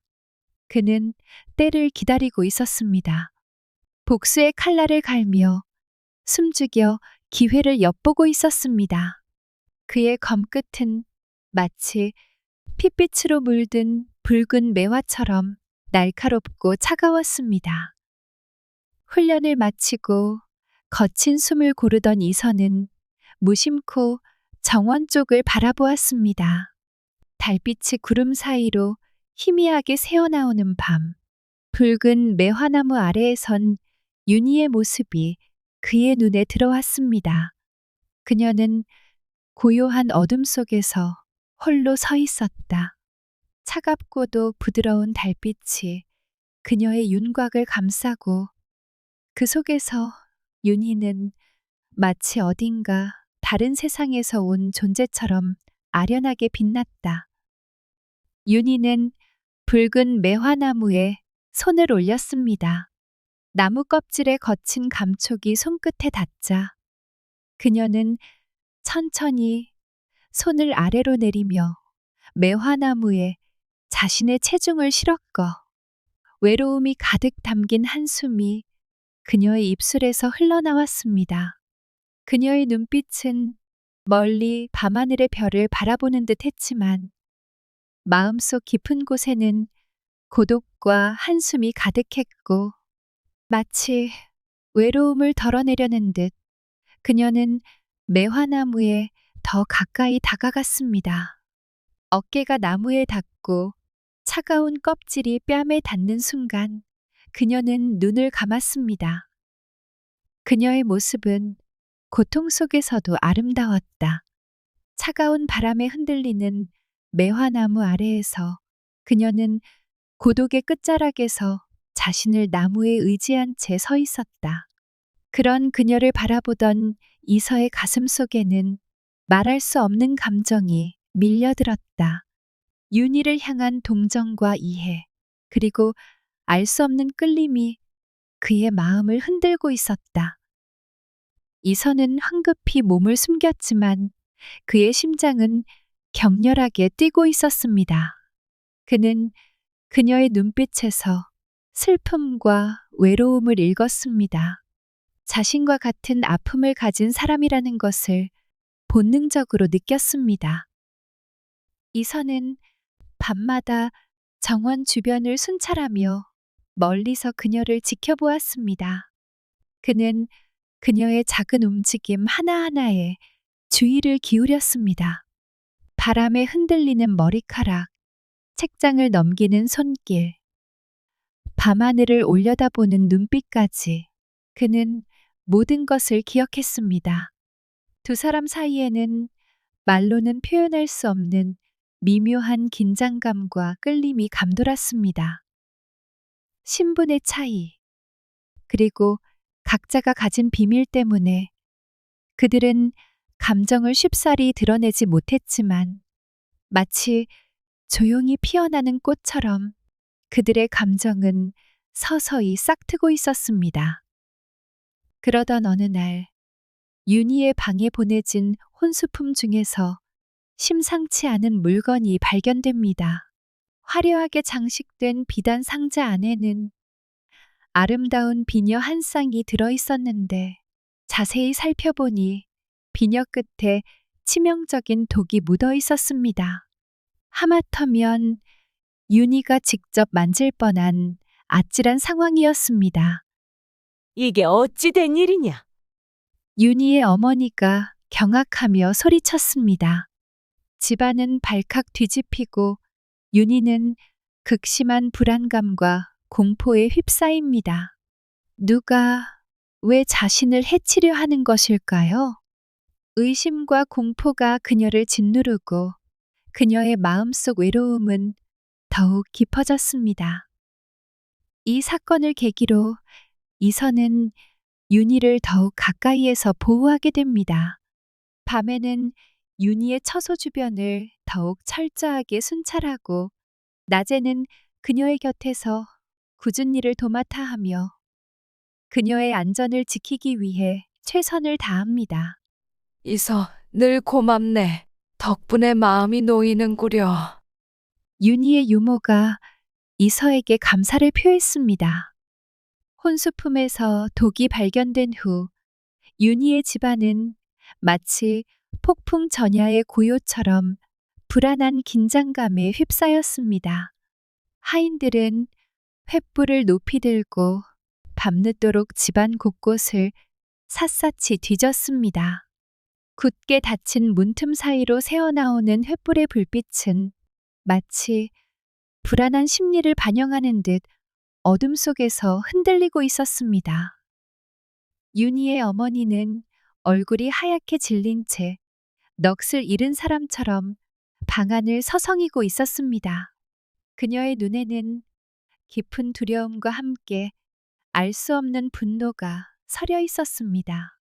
그는 때를 기다리고 있었습니다. 복수의 칼날을 갈며 숨죽여 기회를 엿보고 있었습니다. 그의 검끝은 마치 핏빛으로 물든 붉은 매화처럼 날카롭고 차가웠습니다. 훈련을 마치고 거친 숨을 고르던 이선은 무심코 정원 쪽을 바라보았습니다. 달빛이 구름 사이로 희미하게 새어나오는 밤, 붉은 매화나무 아래에선 윤희의 모습이 그의 눈에 들어왔습니다. 그녀는 고요한 어둠 속에서 홀로 서 있었다. 차갑고도 부드러운 달빛이 그녀의 윤곽을 감싸고 그 속에서 윤희는 마치 어딘가 다른 세상에서 온 존재처럼 아련하게 빛났다. 윤희는 붉은 매화나무에 손을 올렸습니다. 나무 껍질에 거친 감촉이 손끝에 닿자 그녀는 천천히 손을 아래로 내리며 매화나무에 자신의 체중을 실었고 외로움이 가득 담긴 한숨이 그녀의 입술에서 흘러나왔습니다. 그녀의 눈빛은 멀리 밤하늘의 별을 바라보는 듯 했지만 마음속 깊은 곳에는 고독과 한숨이 가득했고 마치 외로움을 덜어내려는 듯 그녀는 매화나무에 더 가까이 다가갔습니다. 어깨가 나무에 닿고 차가운 껍질이 뺨에 닿는 순간 그녀는 눈을 감았습니다. 그녀의 모습은 고통 속에서도 아름다웠다. 차가운 바람에 흔들리는 매화나무 아래에서 그녀는 고독의 끝자락에서 자신을 나무에 의지한 채 서 있었다. 그런 그녀를 바라보던 이서의 가슴 속에는 말할 수 없는 감정이 밀려들었다. 윤희를 향한 동정과 이해, 그리고 알 수 없는 끌림이 그의 마음을 흔들고 있었다. 이선은 황급히 몸을 숨겼지만 그의 심장은 격렬하게 뛰고 있었습니다. 그는 그녀의 눈빛에서 슬픔과 외로움을 읽었습니다. 자신과 같은 아픔을 가진 사람이라는 것을 본능적으로 느꼈습니다. 이선은 밤마다 정원 주변을 순찰하며 멀리서 그녀를 지켜보았습니다. 그는 그녀의 작은 움직임 하나하나에 주의를 기울였습니다. 바람에 흔들리는 머리카락, 책장을 넘기는 손길, 밤하늘을 올려다보는 눈빛까지 그는 모든 것을 기억했습니다. 두 사람 사이에는 말로는 표현할 수 없는 미묘한 긴장감과 끌림이 감돌았습니다. 신분의 차이, 그리고 각자가 가진 비밀 때문에 그들은 감정을 쉽사리 드러내지 못했지만 마치 조용히 피어나는 꽃처럼 그들의 감정은 서서히 싹트고 있었습니다. 그러던 어느 날 윤희의 방에 보내진 혼수품 중에서 심상치 않은 물건이 발견됩니다. 화려하게 장식된 비단 상자 안에는 아름다운 비녀 한 쌍이 들어 있었는데 자세히 살펴보니 비녀 끝에 치명적인 독이 묻어 있었습니다. 하마터면 윤희가 직접 만질 뻔한 아찔한 상황이었습니다. 이게 어찌 된 일이냐? 윤희의 어머니가 경악하며 소리쳤습니다. 집안은 발칵 뒤집히고 윤희는 극심한 불안감과 공포에 휩싸입니다. 누가 왜 자신을 해치려 하는 것일까요? 의심과 공포가 그녀를 짓누르고 그녀의 마음속 외로움은 더욱 깊어졌습니다. 이 사건을 계기로 이선은 윤희를 더욱 가까이에서 보호하게 됩니다. 밤에는 윤희의 처소 주변을 더욱 철저하게 순찰하고 낮에는 그녀의 곁에서 굳은 일을 도맡아 하며 그녀의 안전을 지키기 위해 최선을 다합니다. 이서 늘 고맙네. 덕분에 마음이 놓이는구려. 윤희의 유모가 이서에게 감사를 표했습니다. 혼수품에서 독이 발견된 후 윤희의 집안은 마치 폭풍 전야의 고요처럼 불안한 긴장감에 휩싸였습니다. 하인들은 횃불을 높이 들고 밤늦도록 집안 곳곳을 샅샅이 뒤졌습니다. 굳게 닫힌 문틈 사이로 새어나오는 횃불의 불빛은 마치 불안한 심리를 반영하는 듯 어둠 속에서 흔들리고 있었습니다. 윤희의 어머니는 얼굴이 하얗게 질린 채 넋을 잃은 사람처럼 방 안을 서성이고 있었습니다. 그녀의 눈에는 깊은 두려움과 함께 알 수 없는 분노가 서려 있었습니다.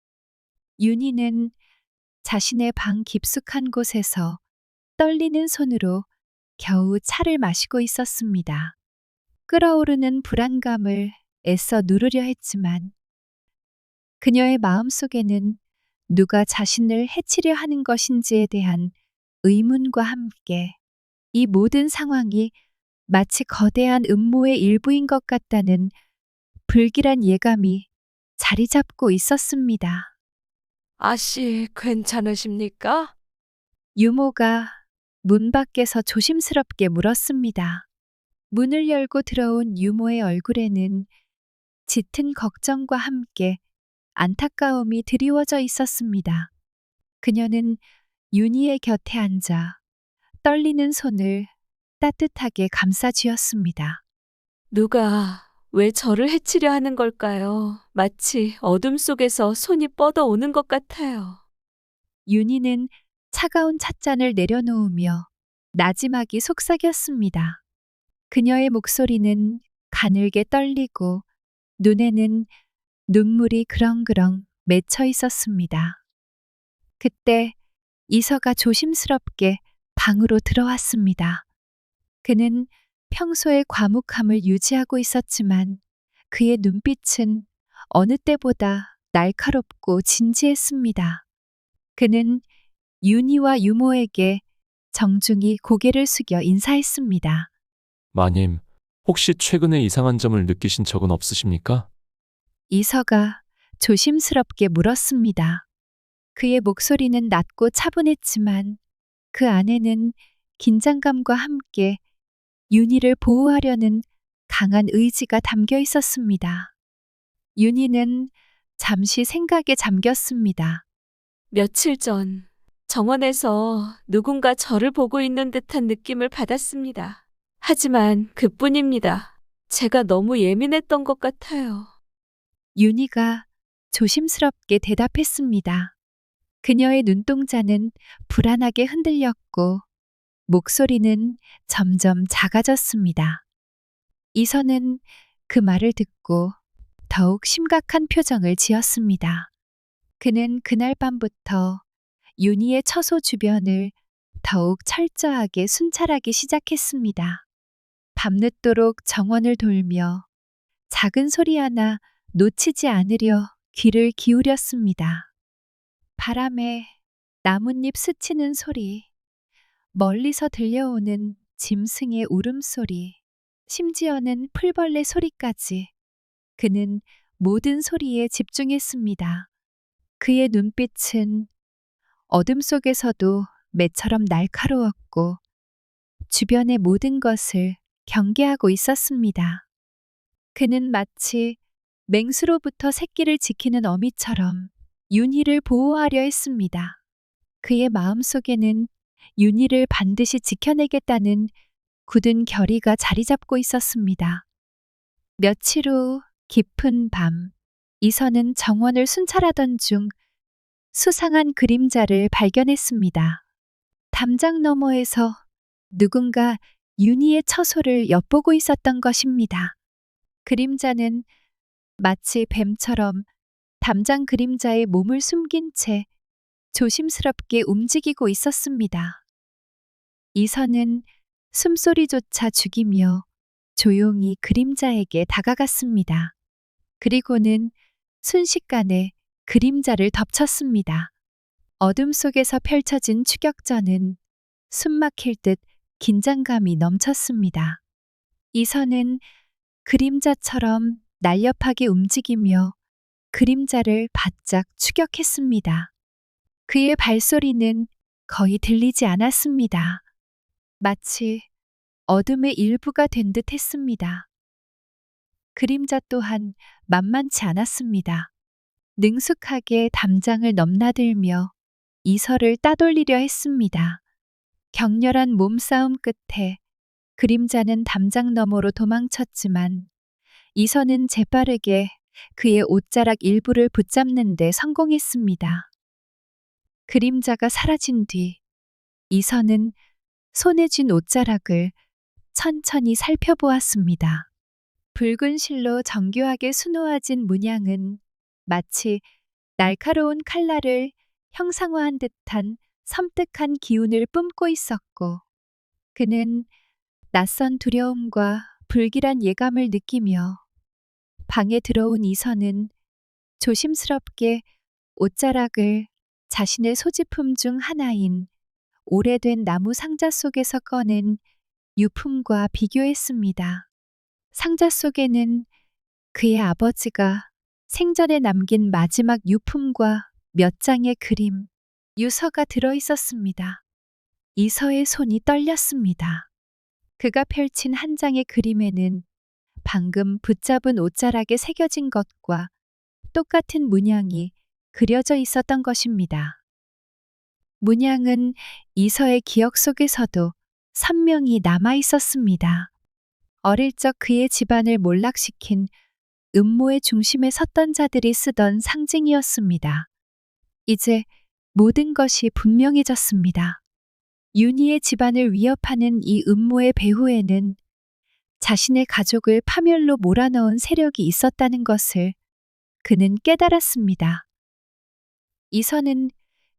윤희는 자신의 방 깊숙한 곳에서 떨리는 손으로 겨우 차를 마시고 있었습니다. 끓어오르는 불안감을 애써 누르려 했지만 그녀의 마음속에는 누가 자신을 해치려 하는 것인지에 대한 의문과 함께 이 모든 상황이 마치 거대한 음모의 일부인 것 같다는 불길한 예감이 자리 잡고 있었습니다. 아씨, 괜찮으십니까? 유모가 문 밖에서 조심스럽게 물었습니다. 문을 열고 들어온 유모의 얼굴에는 짙은 걱정과 함께 안타까움이 드리워져 있었습니다. 그녀는 윤희의 곁에 앉아 떨리는 손을 따뜻하게 감싸쥐었습니다. 누가 왜 저를 해치려 하는 걸까요? 마치 어둠 속에서 손이 뻗어오는 것 같아요. 윤희는 차가운 찻잔을 내려놓으며 나지막이 속삭였습니다. 그녀의 목소리는 가늘게 떨리고 눈에는 눈물이 그렁그렁 맺혀 있었습니다. 그때 이서가 조심스럽게 방으로 들어왔습니다. 그는 평소의 과묵함을 유지하고 있었지만 그의 눈빛은 어느 때보다 날카롭고 진지했습니다. 그는 윤희와 유모에게 정중히 고개를 숙여 인사했습니다. 마님, 혹시 최근에 이상한 점을 느끼신 적은 없으십니까? 이서가 조심스럽게 물었습니다. 그의 목소리는 낮고 차분했지만 그 안에는 긴장감과 함께 윤희를 보호하려는 강한 의지가 담겨 있었습니다. 윤희는 잠시 생각에 잠겼습니다. 며칠 전 정원에서 누군가 저를 보고 있는 듯한 느낌을 받았습니다. 하지만 그뿐입니다. 제가 너무 예민했던 것 같아요. 윤희가 조심스럽게 대답했습니다. 그녀의 눈동자는 불안하게 흔들렸고 목소리는 점점 작아졌습니다. 이선은 그 말을 듣고 더욱 심각한 표정을 지었습니다. 그는 그날 밤부터 윤희의 처소 주변을 더욱 철저하게 순찰하기 시작했습니다. 밤늦도록 정원을 돌며 작은 소리 하나 놓치지 않으려 귀를 기울였습니다. 바람에 나뭇잎 스치는 소리, 멀리서 들려오는 짐승의 울음소리, 심지어는 풀벌레 소리까지 그는 모든 소리에 집중했습니다. 그의 눈빛은 어둠 속에서도 매처럼 날카로웠고 주변의 모든 것을 경계하고 있었습니다. 그는 마치 맹수로부터 새끼를 지키는 어미처럼 윤희를 보호하려 했습니다. 그의 마음속에는 윤희를 반드시 지켜내겠다는 굳은 결의가 자리 잡고 있었습니다. 며칠 후 깊은 밤, 이선은 정원을 순찰하던 중 수상한 그림자를 발견했습니다. 담장 너머에서 누군가 윤희의 처소를 엿보고 있었던 것입니다. 그림자는 마치 뱀처럼 담장 그림자의 몸을 숨긴 채 조심스럽게 움직이고 있었습니다. 이선은 숨소리조차 죽이며 조용히 그림자에게 다가갔습니다. 그리고는 순식간에 그림자를 덮쳤습니다. 어둠 속에서 펼쳐진 추격전은 숨막힐 듯 긴장감이 넘쳤습니다. 이선은 그림자처럼 날렵하게 움직이며 그림자를 바짝 추격했습니다. 그의 발소리는 거의 들리지 않았습니다. 마치 어둠의 일부가 된 듯 했습니다. 그림자 또한 만만치 않았습니다. 능숙하게 담장을 넘나들며 이설을 따돌리려 했습니다. 격렬한 몸싸움 끝에 그림자는 담장 너머로 도망쳤지만 이선은 재빠르게 그의 옷자락 일부를 붙잡는 데 성공했습니다. 그림자가 사라진 뒤 이선은 손에 쥔 옷자락을 천천히 살펴보았습니다. 붉은 실로 정교하게 수놓아진 문양은 마치 날카로운 칼날을 형상화한 듯한 섬뜩한 기운을 뿜고 있었고, 그는 낯선 두려움과 불길한 예감을 느끼며 방에 들어온 이선은 조심스럽게 옷자락을 자신의 소지품 중 하나인 오래된 나무 상자 속에서 꺼낸 유품과 비교했습니다. 상자 속에는 그의 아버지가 생전에 남긴 마지막 유품과 몇 장의 그림, 유서가 들어 있었습니다. 이서의 손이 떨렸습니다. 그가 펼친 한 장의 그림에는 방금 붙잡은 옷자락에 새겨진 것과 똑같은 문양이 그려져 있었던 것입니다. 문양은 이서의 기억 속에서도 선명히 남아 있었습니다. 어릴 적 그의 집안을 몰락시킨 음모의 중심에 섰던 자들이 쓰던 상징이었습니다. 이제 모든 것이 분명해졌습니다. 윤희의 집안을 위협하는 이 음모의 배후에는 자신의 가족을 파멸로 몰아넣은 세력이 있었다는 것을 그는 깨달았습니다. 이선은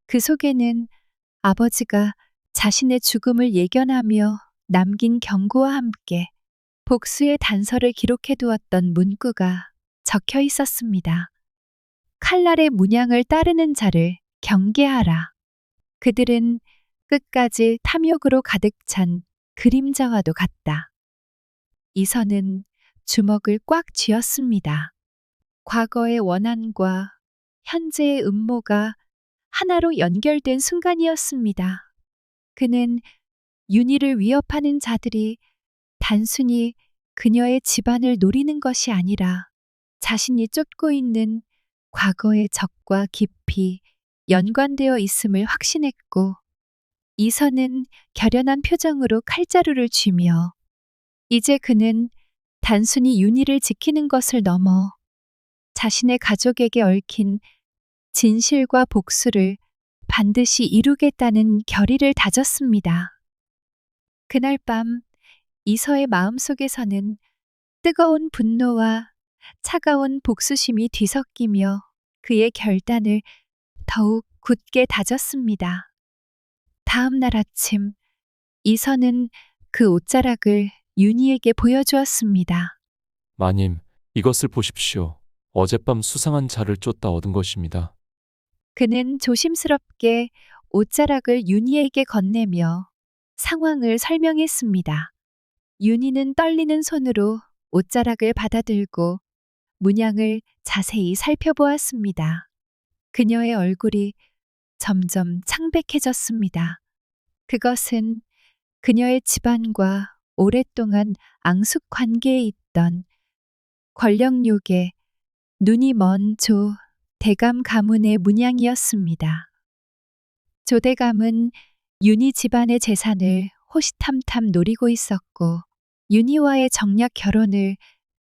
그 속에는 아버지가 자신의 죽음을 예견하며 남긴 경고와 함께 복수의 단서를 기록해 두었던 문구가 적혀 있었습니다. 칼날의 문양을 따르는 자를 경계하라. 그들은 끝까지 탐욕으로 가득 찬 그림자와도 같다. 이선은 주먹을 꽉 쥐었습니다. 과거의 원한과 현재의 음모가 하나로 연결된 순간이었습니다. 그는 윤희를 위협하는 자들이 단순히 그녀의 집안을 노리는 것이 아니라 자신이 쫓고 있는 과거의 적과 깊이 연관되어 있음을 확신했고, 이선은 결연한 표정으로 칼자루를 쥐며 이제 그는 단순히 윤희를 지키는 것을 넘어 자신의 가족에게 얽힌 진실과 복수를 반드시 이루겠다는 결의를 다졌습니다. 그날 밤 이서의 마음속에서는 뜨거운 분노와 차가운 복수심이 뒤섞이며 그의 결단을 더욱 굳게 다졌습니다. 다음 날 아침 이선은 그 옷자락을 윤희에게 보여주었습니다. 마님, 이것을 보십시오. 어젯밤 수상한 자를 쫓다 얻은 것입니다. 그는 조심스럽게 옷자락을 윤희에게 건네며 상황을 설명했습니다. 윤희는 떨리는 손으로 옷자락을 받아들고 문양을 자세히 살펴보았습니다. 그녀의 얼굴이 점점 창백해졌습니다. 그것은 그녀의 집안과 오랫동안 앙숙 관계에 있던 권력욕의 눈이 먼 조 대감 가문의 문양이었습니다. 조 대감은 윤희 집안의 재산을 호시탐탐 노리고 있었고, 윤희와의 정략 결혼을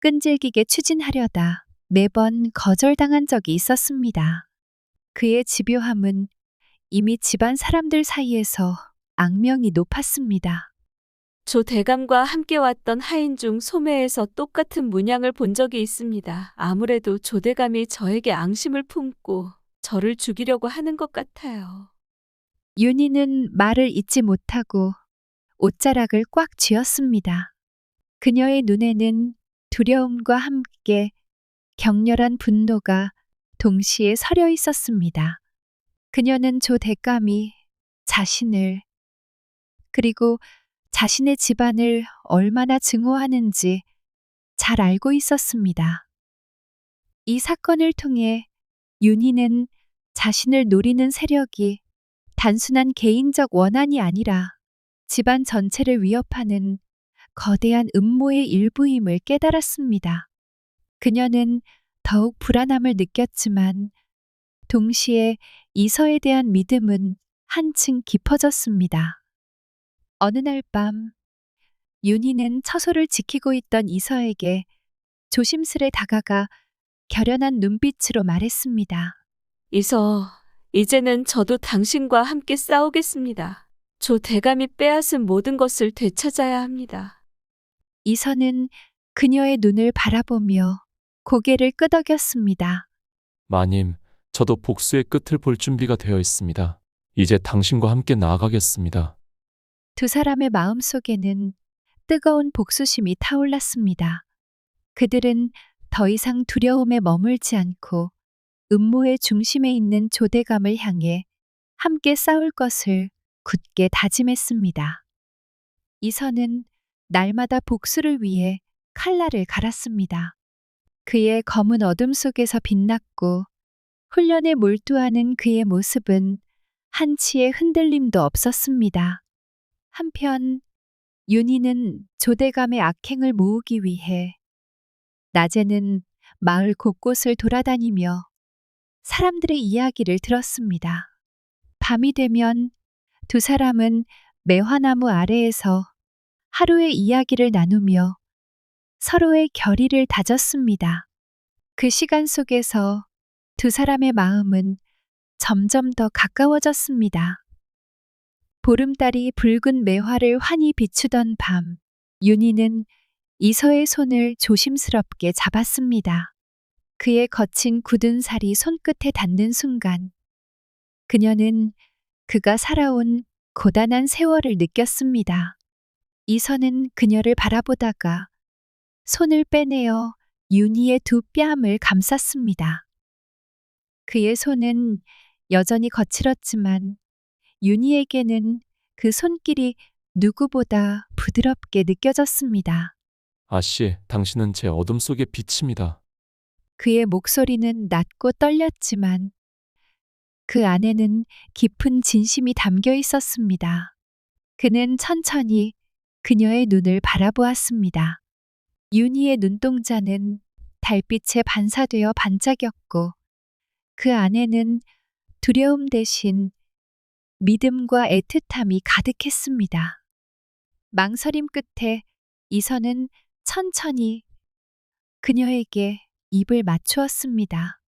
끈질기게 추진하려다 매번 거절당한 적이 있었습니다. 그의 집요함은 이미 집안 사람들 사이에서 악명이 높았습니다. 조 대감과 함께 왔던 하인 중 소매에서 똑같은 문양을 본 적이 있습니다. 아무래도 조 대감이 저에게 앙심을 품고 저를 죽이려고 하는 것 같아요. 윤희는 말을 잇지 못하고 옷자락을 꽉 쥐었습니다. 그녀의 눈에는 두려움과 함께 격렬한 분노가 동시에 서려 있었습니다. 그녀는 조 대감이 자신을 그리고 자신의 집안을 얼마나 증오하는지 잘 알고 있었습니다. 이 사건을 통해 윤희는 자신을 노리는 세력이 단순한 개인적 원한이 아니라 집안 전체를 위협하는 거대한 음모의 일부임을 깨달았습니다. 그녀는 더욱 불안함을 느꼈지만 동시에 이서에 대한 믿음은 한층 깊어졌습니다. 어느 날 밤, 윤희는 처소를 지키고 있던 이서에게 조심스레 다가가 결연한 눈빛으로 말했습니다. 이서, 이제는 저도 당신과 함께 싸우겠습니다. 조 대감이 빼앗은 모든 것을 되찾아야 합니다. 이서는 그녀의 눈을 바라보며 고개를 끄덕였습니다. 마님, 저도 복수의 끝을 볼 준비가 되어 있습니다. 이제 당신과 함께 나아가겠습니다. 두 사람의 마음속에는 뜨거운 복수심이 타올랐습니다. 그들은 더 이상 두려움에 머물지 않고 음모의 중심에 있는 조대감을 향해 함께 싸울 것을 굳게 다짐했습니다. 이선은 날마다 복수를 위해 칼날을 갈았습니다. 그의 검은 어둠 속에서 빛났고 훈련에 몰두하는 그의 모습은 한치의 흔들림도 없었습니다. 한편 윤희는 조대감의 악행을 모으기 위해 낮에는 마을 곳곳을 돌아다니며 사람들의 이야기를 들었습니다. 밤이 되면 두 사람은 매화나무 아래에서 하루의 이야기를 나누며 서로의 결의를 다졌습니다. 그 시간 속에서 두 사람의 마음은 점점 더 가까워졌습니다. 보름달이 붉은 매화를 환히 비추던 밤, 윤희는 이서의 손을 조심스럽게 잡았습니다. 그의 거친 굳은 살이 손끝에 닿는 순간, 그녀는 그가 살아온 고단한 세월을 느꼈습니다. 이서는 그녀를 바라보다가 손을 빼내어 윤희의 두 뺨을 감쌌습니다. 그의 손은 여전히 거칠었지만 윤희에게는 그 손길이 누구보다 부드럽게 느껴졌습니다. 아씨, 당신은 제 어둠 속의 빛입니다. 그의 목소리는 낮고 떨렸지만 그 안에는 깊은 진심이 담겨 있었습니다. 그는 천천히 그녀의 눈을 바라보았습니다. 윤희의 눈동자는 달빛에 반사되어 반짝였고 그 안에는 두려움 대신 믿음과 애틋함이 가득했습니다. 망설임 끝에 이선은 천천히 그녀에게 입을 맞추었습니다.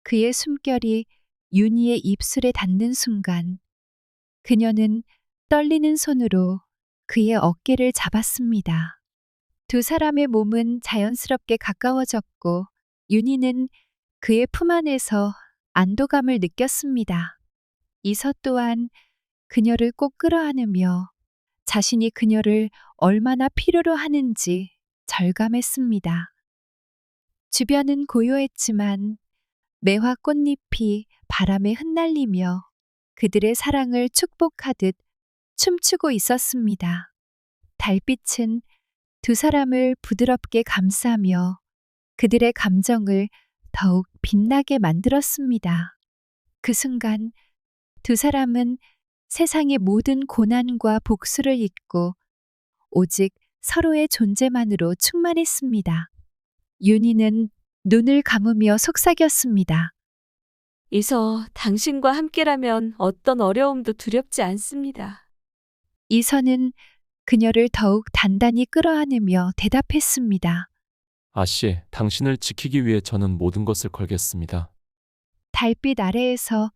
그의 숨결이 윤희의 입술에 닿는 순간 그녀는 떨리는 손으로 그의 어깨를 잡았습니다. 두 사람의 몸은 자연스럽게 가까워졌고 윤희는 그의 품 안에서 안도감을 느꼈습니다. 이서 또한 그녀를 꼭 끌어안으며 자신이 그녀를 얼마나 필요로 하는지 절감했습니다. 주변은 고요했지만 매화 꽃잎이 바람에 흩날리며 그들의 사랑을 축복하듯 춤추고 있었습니다. 달빛은 두 사람을 부드럽게 감싸며 그들의 감정을 더욱 빛나게 만들었습니다. 그 순간 두 사람은 세상의 모든 고난과 복수를 잊고 오직 서로의 존재만으로 충만했습니다. 윤희는 눈을 감으며 속삭였습니다. 이서, 당신과 함께라면 어떤 어려움도 두렵지 않습니다. 이서는 그녀를 더욱 단단히 끌어안으며 대답했습니다. 아씨, 당신을 지키기 위해 저는 모든 것을 걸겠습니다. 달빛 아래에서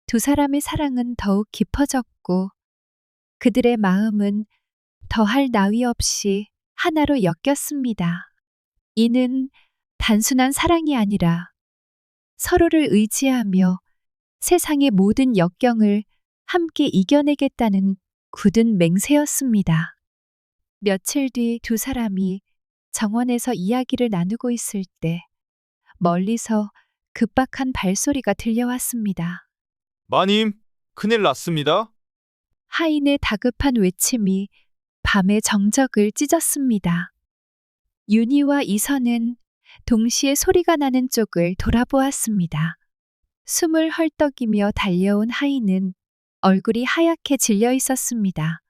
두 사람의 사랑은 더욱 깊어졌고 그들의 마음은 더할 나위 없이 하나로 엮였습니다. 이는 단순한 사랑이 아니라 서로를 의지하며 세상의 모든 역경을 함께 이겨내겠다는 굳은 맹세였습니다. 며칠 뒤 두 사람이 정원에서 이야기를 나누고 있을 때 멀리서 급박한 발소리가 들려왔습니다. 마님, 큰일 났습니다. 하인의 다급한 외침이 밤의 정적을 찢었습니다. 윤희와 이선은 동시에 소리가 나는 쪽을 돌아보았습니다. 숨을 헐떡이며 달려온 하인은 얼굴이 하얗게 질려 있었습니다.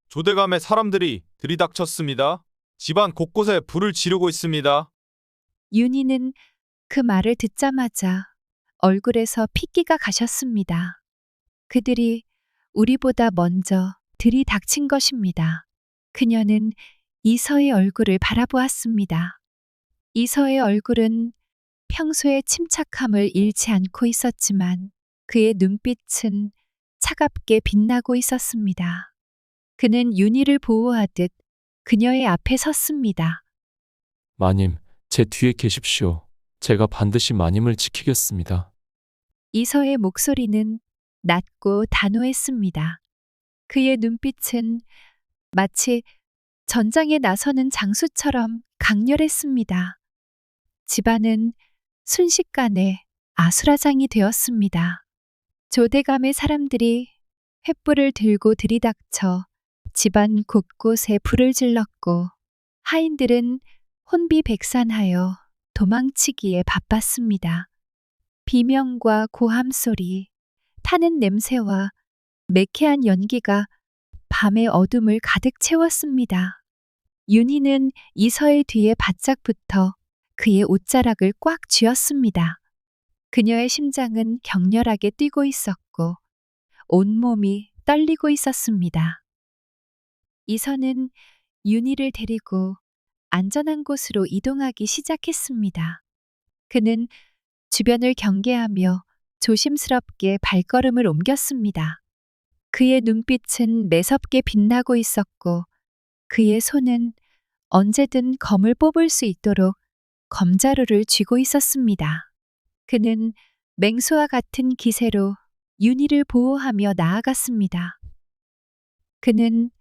조대감의 사람들이 들이닥쳤습니다. 집안 곳곳에 불을 지르고 있습니다. 윤희는 그 말을 듣자마자 얼굴에서 핏기가 가셨습니다. 그들이 우리보다 먼저 들이닥친 것입니다. 그녀는 이서의 얼굴을 바라보았습니다. 이서의 얼굴은 평소의 침착함을 잃지 않고 있었지만 그의 눈빛은 차갑게 빛나고 있었습니다. 그는 윤희를 보호하듯 그녀의 앞에 섰습니다. 마님, 제 뒤에 계십시오. 제가 반드시 마님을 지키겠습니다. 이서의 목소리는 낮고 단호했습니다. 그의 눈빛은 마치 전장에 나서는 장수처럼 강렬했습니다. 집안은 순식간에 아수라장이 되었습니다. 조대감의 사람들이 횃불을 들고 들이닥쳐 집안 곳곳에 불을 질렀고 하인들은 혼비백산하여 도망치기에 바빴습니다. 비명과 고함 소리, 타는 냄새와 매캐한 연기가 밤의 어둠을 가득 채웠습니다. 윤희는 이서의 뒤에 바짝 붙어 그의 옷자락을 꽉 쥐었습니다. 그녀의 심장은 격렬하게 뛰고 있었고 온몸이 떨리고 있었습니다. 이서는 윤희를 데리고 안전한 곳으로 이동하기 시작했습니다. 그는 주변을 경계하며 조심스럽게 발걸음을 옮겼습니다. 그의 눈빛은 매섭게 빛나고 있었고 그의 손은 언제든 검을 뽑을 수 있도록 검자루를 쥐고 있었습니다. 그는 맹수와 같은 기세로 윤희를 보호하며 나아갔습니다. 그는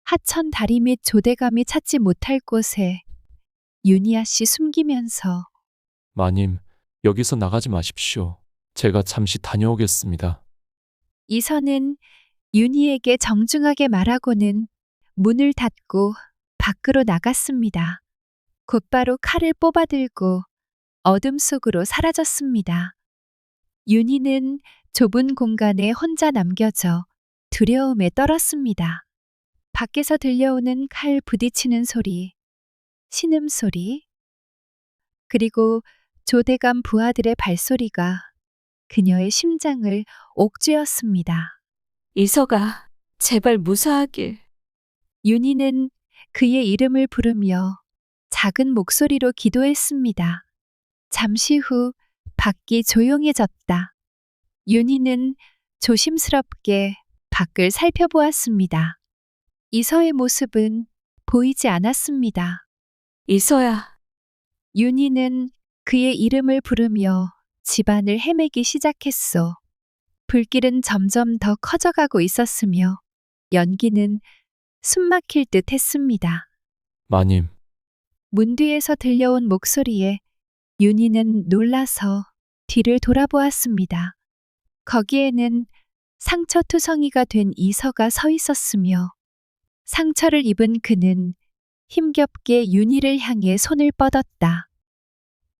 하천 다리 및 조대감이 찾지 못할 곳에 윤희아 씨 숨기면서 마님, 여기서 나가지 마십시오. 제가 잠시 다녀오겠습니다. 이선은 윤희에게 정중하게 말하고는 문을 닫고 밖으로 나갔습니다. 곧바로 칼을 뽑아들고 어둠 속으로 사라졌습니다. 윤희는 좁은 공간에 혼자 남겨져 두려움에 떨었습니다. 밖에서 들려오는 칼 부딪히는 소리, 신음소리, 그리고 조대감 부하들의 발소리가 그녀의 심장을 옥죄었습니다. 이서가 제발 무사하길. 윤희는 그의 이름을 부르며 작은 목소리로 기도했습니다. 잠시 후 밖이 조용해졌다. 윤희는 조심스럽게 밖을 살펴보았습니다. 이서의 모습은 보이지 않았습니다. 이서야. 윤희는 그의 이름을 부르며 집안을 헤매기 시작했소. 불길은 점점 더 커져가고 있었으며 연기는 숨막힐 듯 했습니다. 마님, 문 뒤에서 들려온 목소리에 윤희는 놀라서 뒤를 돌아보았습니다. 거기에는 상처투성이가 된 이서가 서 있었으며 상처를 입은 그는 힘겹게 윤희를 향해 손을 뻗었다.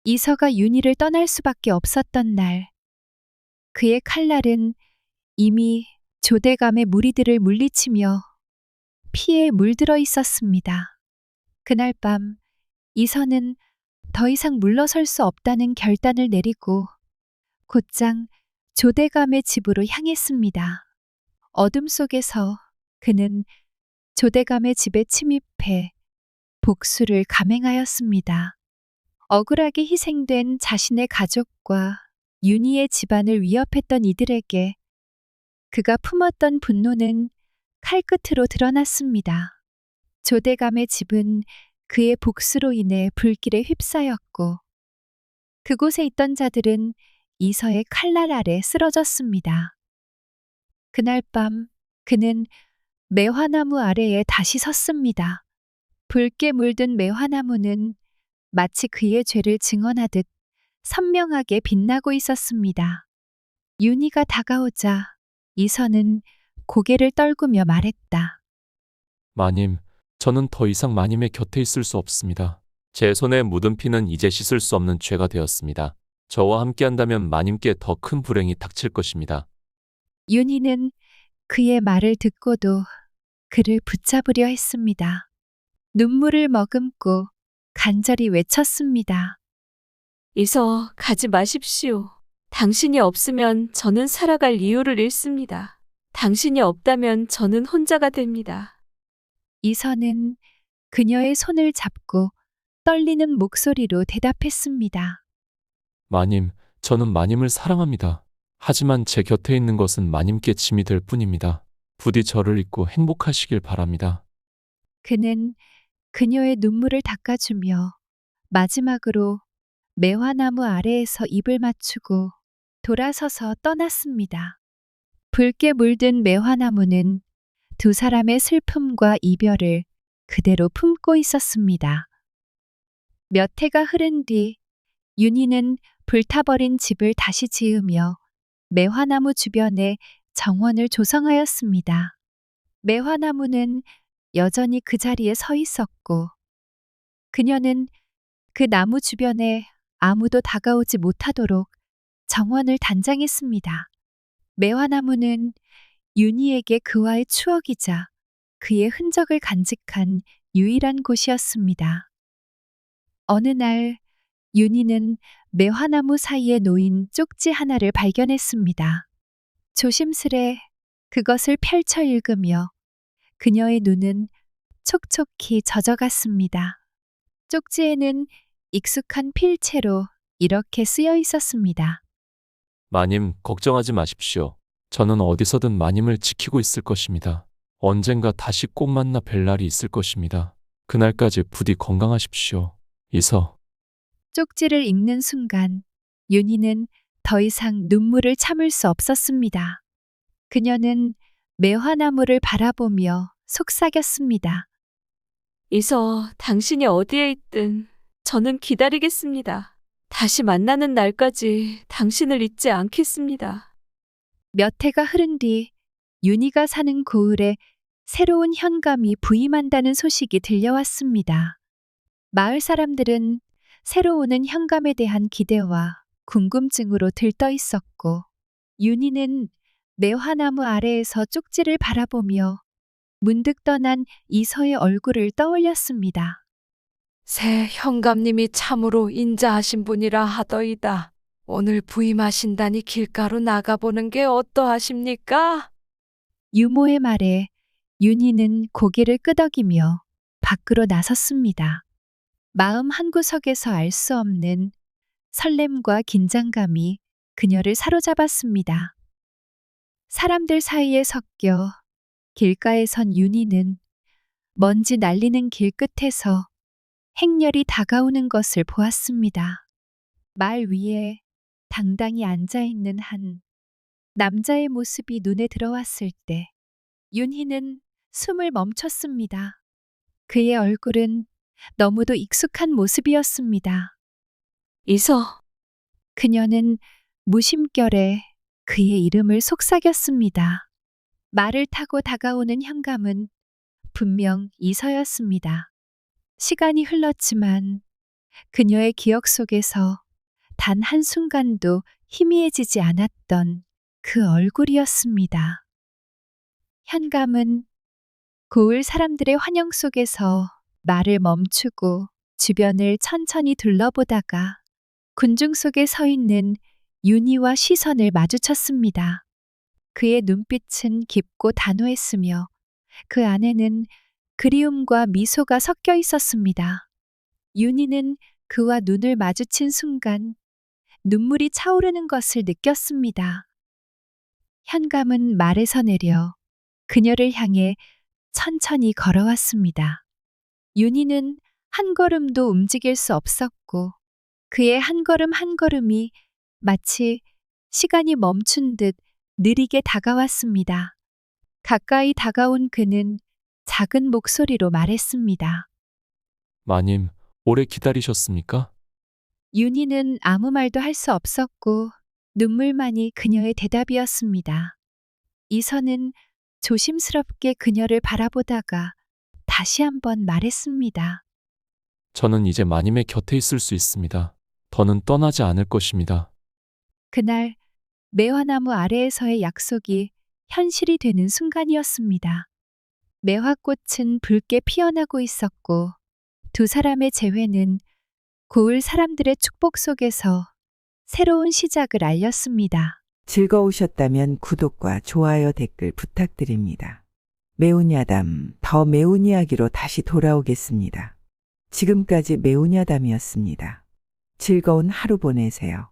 이서가 윤희를 떠날 수밖에 없었던 날, 그의 칼날은 이미 조대감의 무리들을 물리치며 피에 물들어 있었습니다. 그날 밤 이서는 더 이상 물러설 수 없다는 결단을 내리고 곧장 조대감의 집으로 향했습니다. 어둠 속에서 그는 조대감의 집에 침입해 복수를 감행하였습니다. 억울하게 희생된 자신의 가족과 윤희의 집안을 위협했던 이들에게 그가 품었던 분노는 칼끝으로 드러났습니다. 조대감의 집은 그의 복수로 인해 불길에 휩싸였고 그곳에 있던 자들은 이서의 칼날 아래 쓰러졌습니다. 그날 밤 그는 매화나무 아래에 다시 섰습니다. 붉게 물든 매화나무는 마치 그의 죄를 증언하듯 선명하게 빛나고 있었습니다. 윤희가 다가오자 이서는 고개를 떨구며 말했다. 마님, 저는 더 이상 마님의 곁에 있을 수 없습니다. 제 손에 묻은 피는 이제 씻을 수 없는 죄가 되었습니다. 저와 함께한다면 마님께 더 큰 불행이 닥칠 것입니다. 윤희는 그의 말을 듣고도 그를 붙잡으려 했습니다. 눈물을 머금고 간절히 외쳤습니다. 이서 가지 마십시오. 당신이 없으면 저는 살아갈 이유를 잃습니다. 당신이 없다면 저는 혼자가 됩니다. 이서는 그녀의 손을 잡고 떨리는 목소리로 대답했습니다. 마님, 저는 마님을 사랑합니다. 하지만 제 곁에 있는 것은 마님께 짐이 될 뿐입니다. 부디 저를 잊고 행복하시길 바랍니다. 그는 그녀의 눈물을 닦아주며 마지막으로 매화나무 아래에서 입을 맞추고 돌아서서 떠났습니다. 붉게 물든 매화나무는 두 사람의 슬픔과 이별을 그대로 품고 있었습니다. 몇 해가 흐른 뒤 윤희는 불타버린 집을 다시 지으며 매화나무 주변에 정원을 조성하였습니다. 매화나무는 여전히 그 자리에 서 있었고 그녀는 그 나무 주변에 아무도 다가오지 못하도록 정원을 단장했습니다. 매화나무는 윤희에게 그와의 추억이자 그의 흔적을 간직한 유일한 곳이었습니다. 어느 날 윤희는 매화나무 사이에 놓인 쪽지 하나를 발견했습니다. 조심스레 그것을 펼쳐 읽으며 그녀의 눈은 촉촉히 젖어갔습니다. 쪽지에는 익숙한 필체로 이렇게 쓰여 있었습니다. 마님, 걱정하지 마십시오. 저는 어디서든 마님을 지키고 있을 것입니다. 언젠가 다시 꼭 만나 뵐 날이 있을 것입니다. 그날까지 부디 건강하십시오. 이서. 쪽지를 읽는 순간 윤희는 더 이상 눈물을 참을 수 없었습니다. 그녀는 매화나무를 바라보며 속삭였습니다. 이서 당신이 어디에 있든 저는 기다리겠습니다. 다시 만나는 날까지 당신을 잊지 않겠습니다. 몇 해가 흐른 뒤 윤희가 사는 고을에 새로운 현감이 부임한다는 소식이 들려왔습니다. 마을 사람들은 새로 오는 현감에 대한 기대와 궁금증으로 들떠 있었고 윤희는 매화나무 아래에서 쪽지를 바라보며 문득 떠난 이서의 얼굴을 떠올렸습니다. 새 현감님이 참으로 인자하신 분이라 하더이다. 오늘 부임하신다니 길가로 나가보는 게 어떠하십니까? 유모의 말에 윤희는 고개를 끄덕이며 밖으로 나섰습니다. 마음 한구석에서 알 수 없는 설렘과 긴장감이 그녀를 사로잡았습니다. 사람들 사이에 섞여 길가에 선 윤희는 먼지 날리는 길 끝에서 행렬이 다가오는 것을 보았습니다. 말 위에 당당히 앉아있는 한 남자의 모습이 눈에 들어왔을 때 윤희는 숨을 멈췄습니다. 그의 얼굴은 너무도 익숙한 모습이었습니다. 이서. 그녀는 무심결에 그의 이름을 속삭였습니다. 말을 타고 다가오는 현감은 분명 이서였습니다. 시간이 흘렀지만 그녀의 기억 속에서 단 한순간도 희미해지지 않았던 그 얼굴이었습니다. 현감은 고을 사람들의 환영 속에서 말을 멈추고 주변을 천천히 둘러보다가 군중 속에 서 있는 윤희와 시선을 마주쳤습니다. 그의 눈빛은 깊고 단호했으며 그 안에는 그리움과 미소가 섞여 있었습니다. 윤희는 그와 눈을 마주친 순간 눈물이 차오르는 것을 느꼈습니다. 현감은 말에서 내려 그녀를 향해 천천히 걸어왔습니다. 윤희는 한 걸음도 움직일 수 없었고 그의 한 걸음 한 걸음이 마치 시간이 멈춘 듯 느리게 다가왔습니다. 가까이 다가온 그는 작은 목소리로 말했습니다. 마님, 오래 기다리셨습니까? 윤희는 아무 말도 할 수 없었고 눈물만이 그녀의 대답이었습니다. 이선은 조심스럽게 그녀를 바라보다가 다시 한번 말했습니다. 저는 이제 마님의 곁에 있을 수 있습니다. 더는 떠나지 않을 것입니다. 그날 매화나무 아래에서의 약속이 현실이 되는 순간이었습니다. 매화꽃은 붉게 피어나고 있었고 두 사람의 재회는 고을 사람들의 축복 속에서 새로운 시작을 알렸습니다. 즐거우셨다면 구독과 좋아요 댓글 부탁드립니다. 매운 야담, 더 매운 이야기로 다시 돌아오겠습니다. 지금까지 매운 야담이었습니다. 즐거운 하루 보내세요.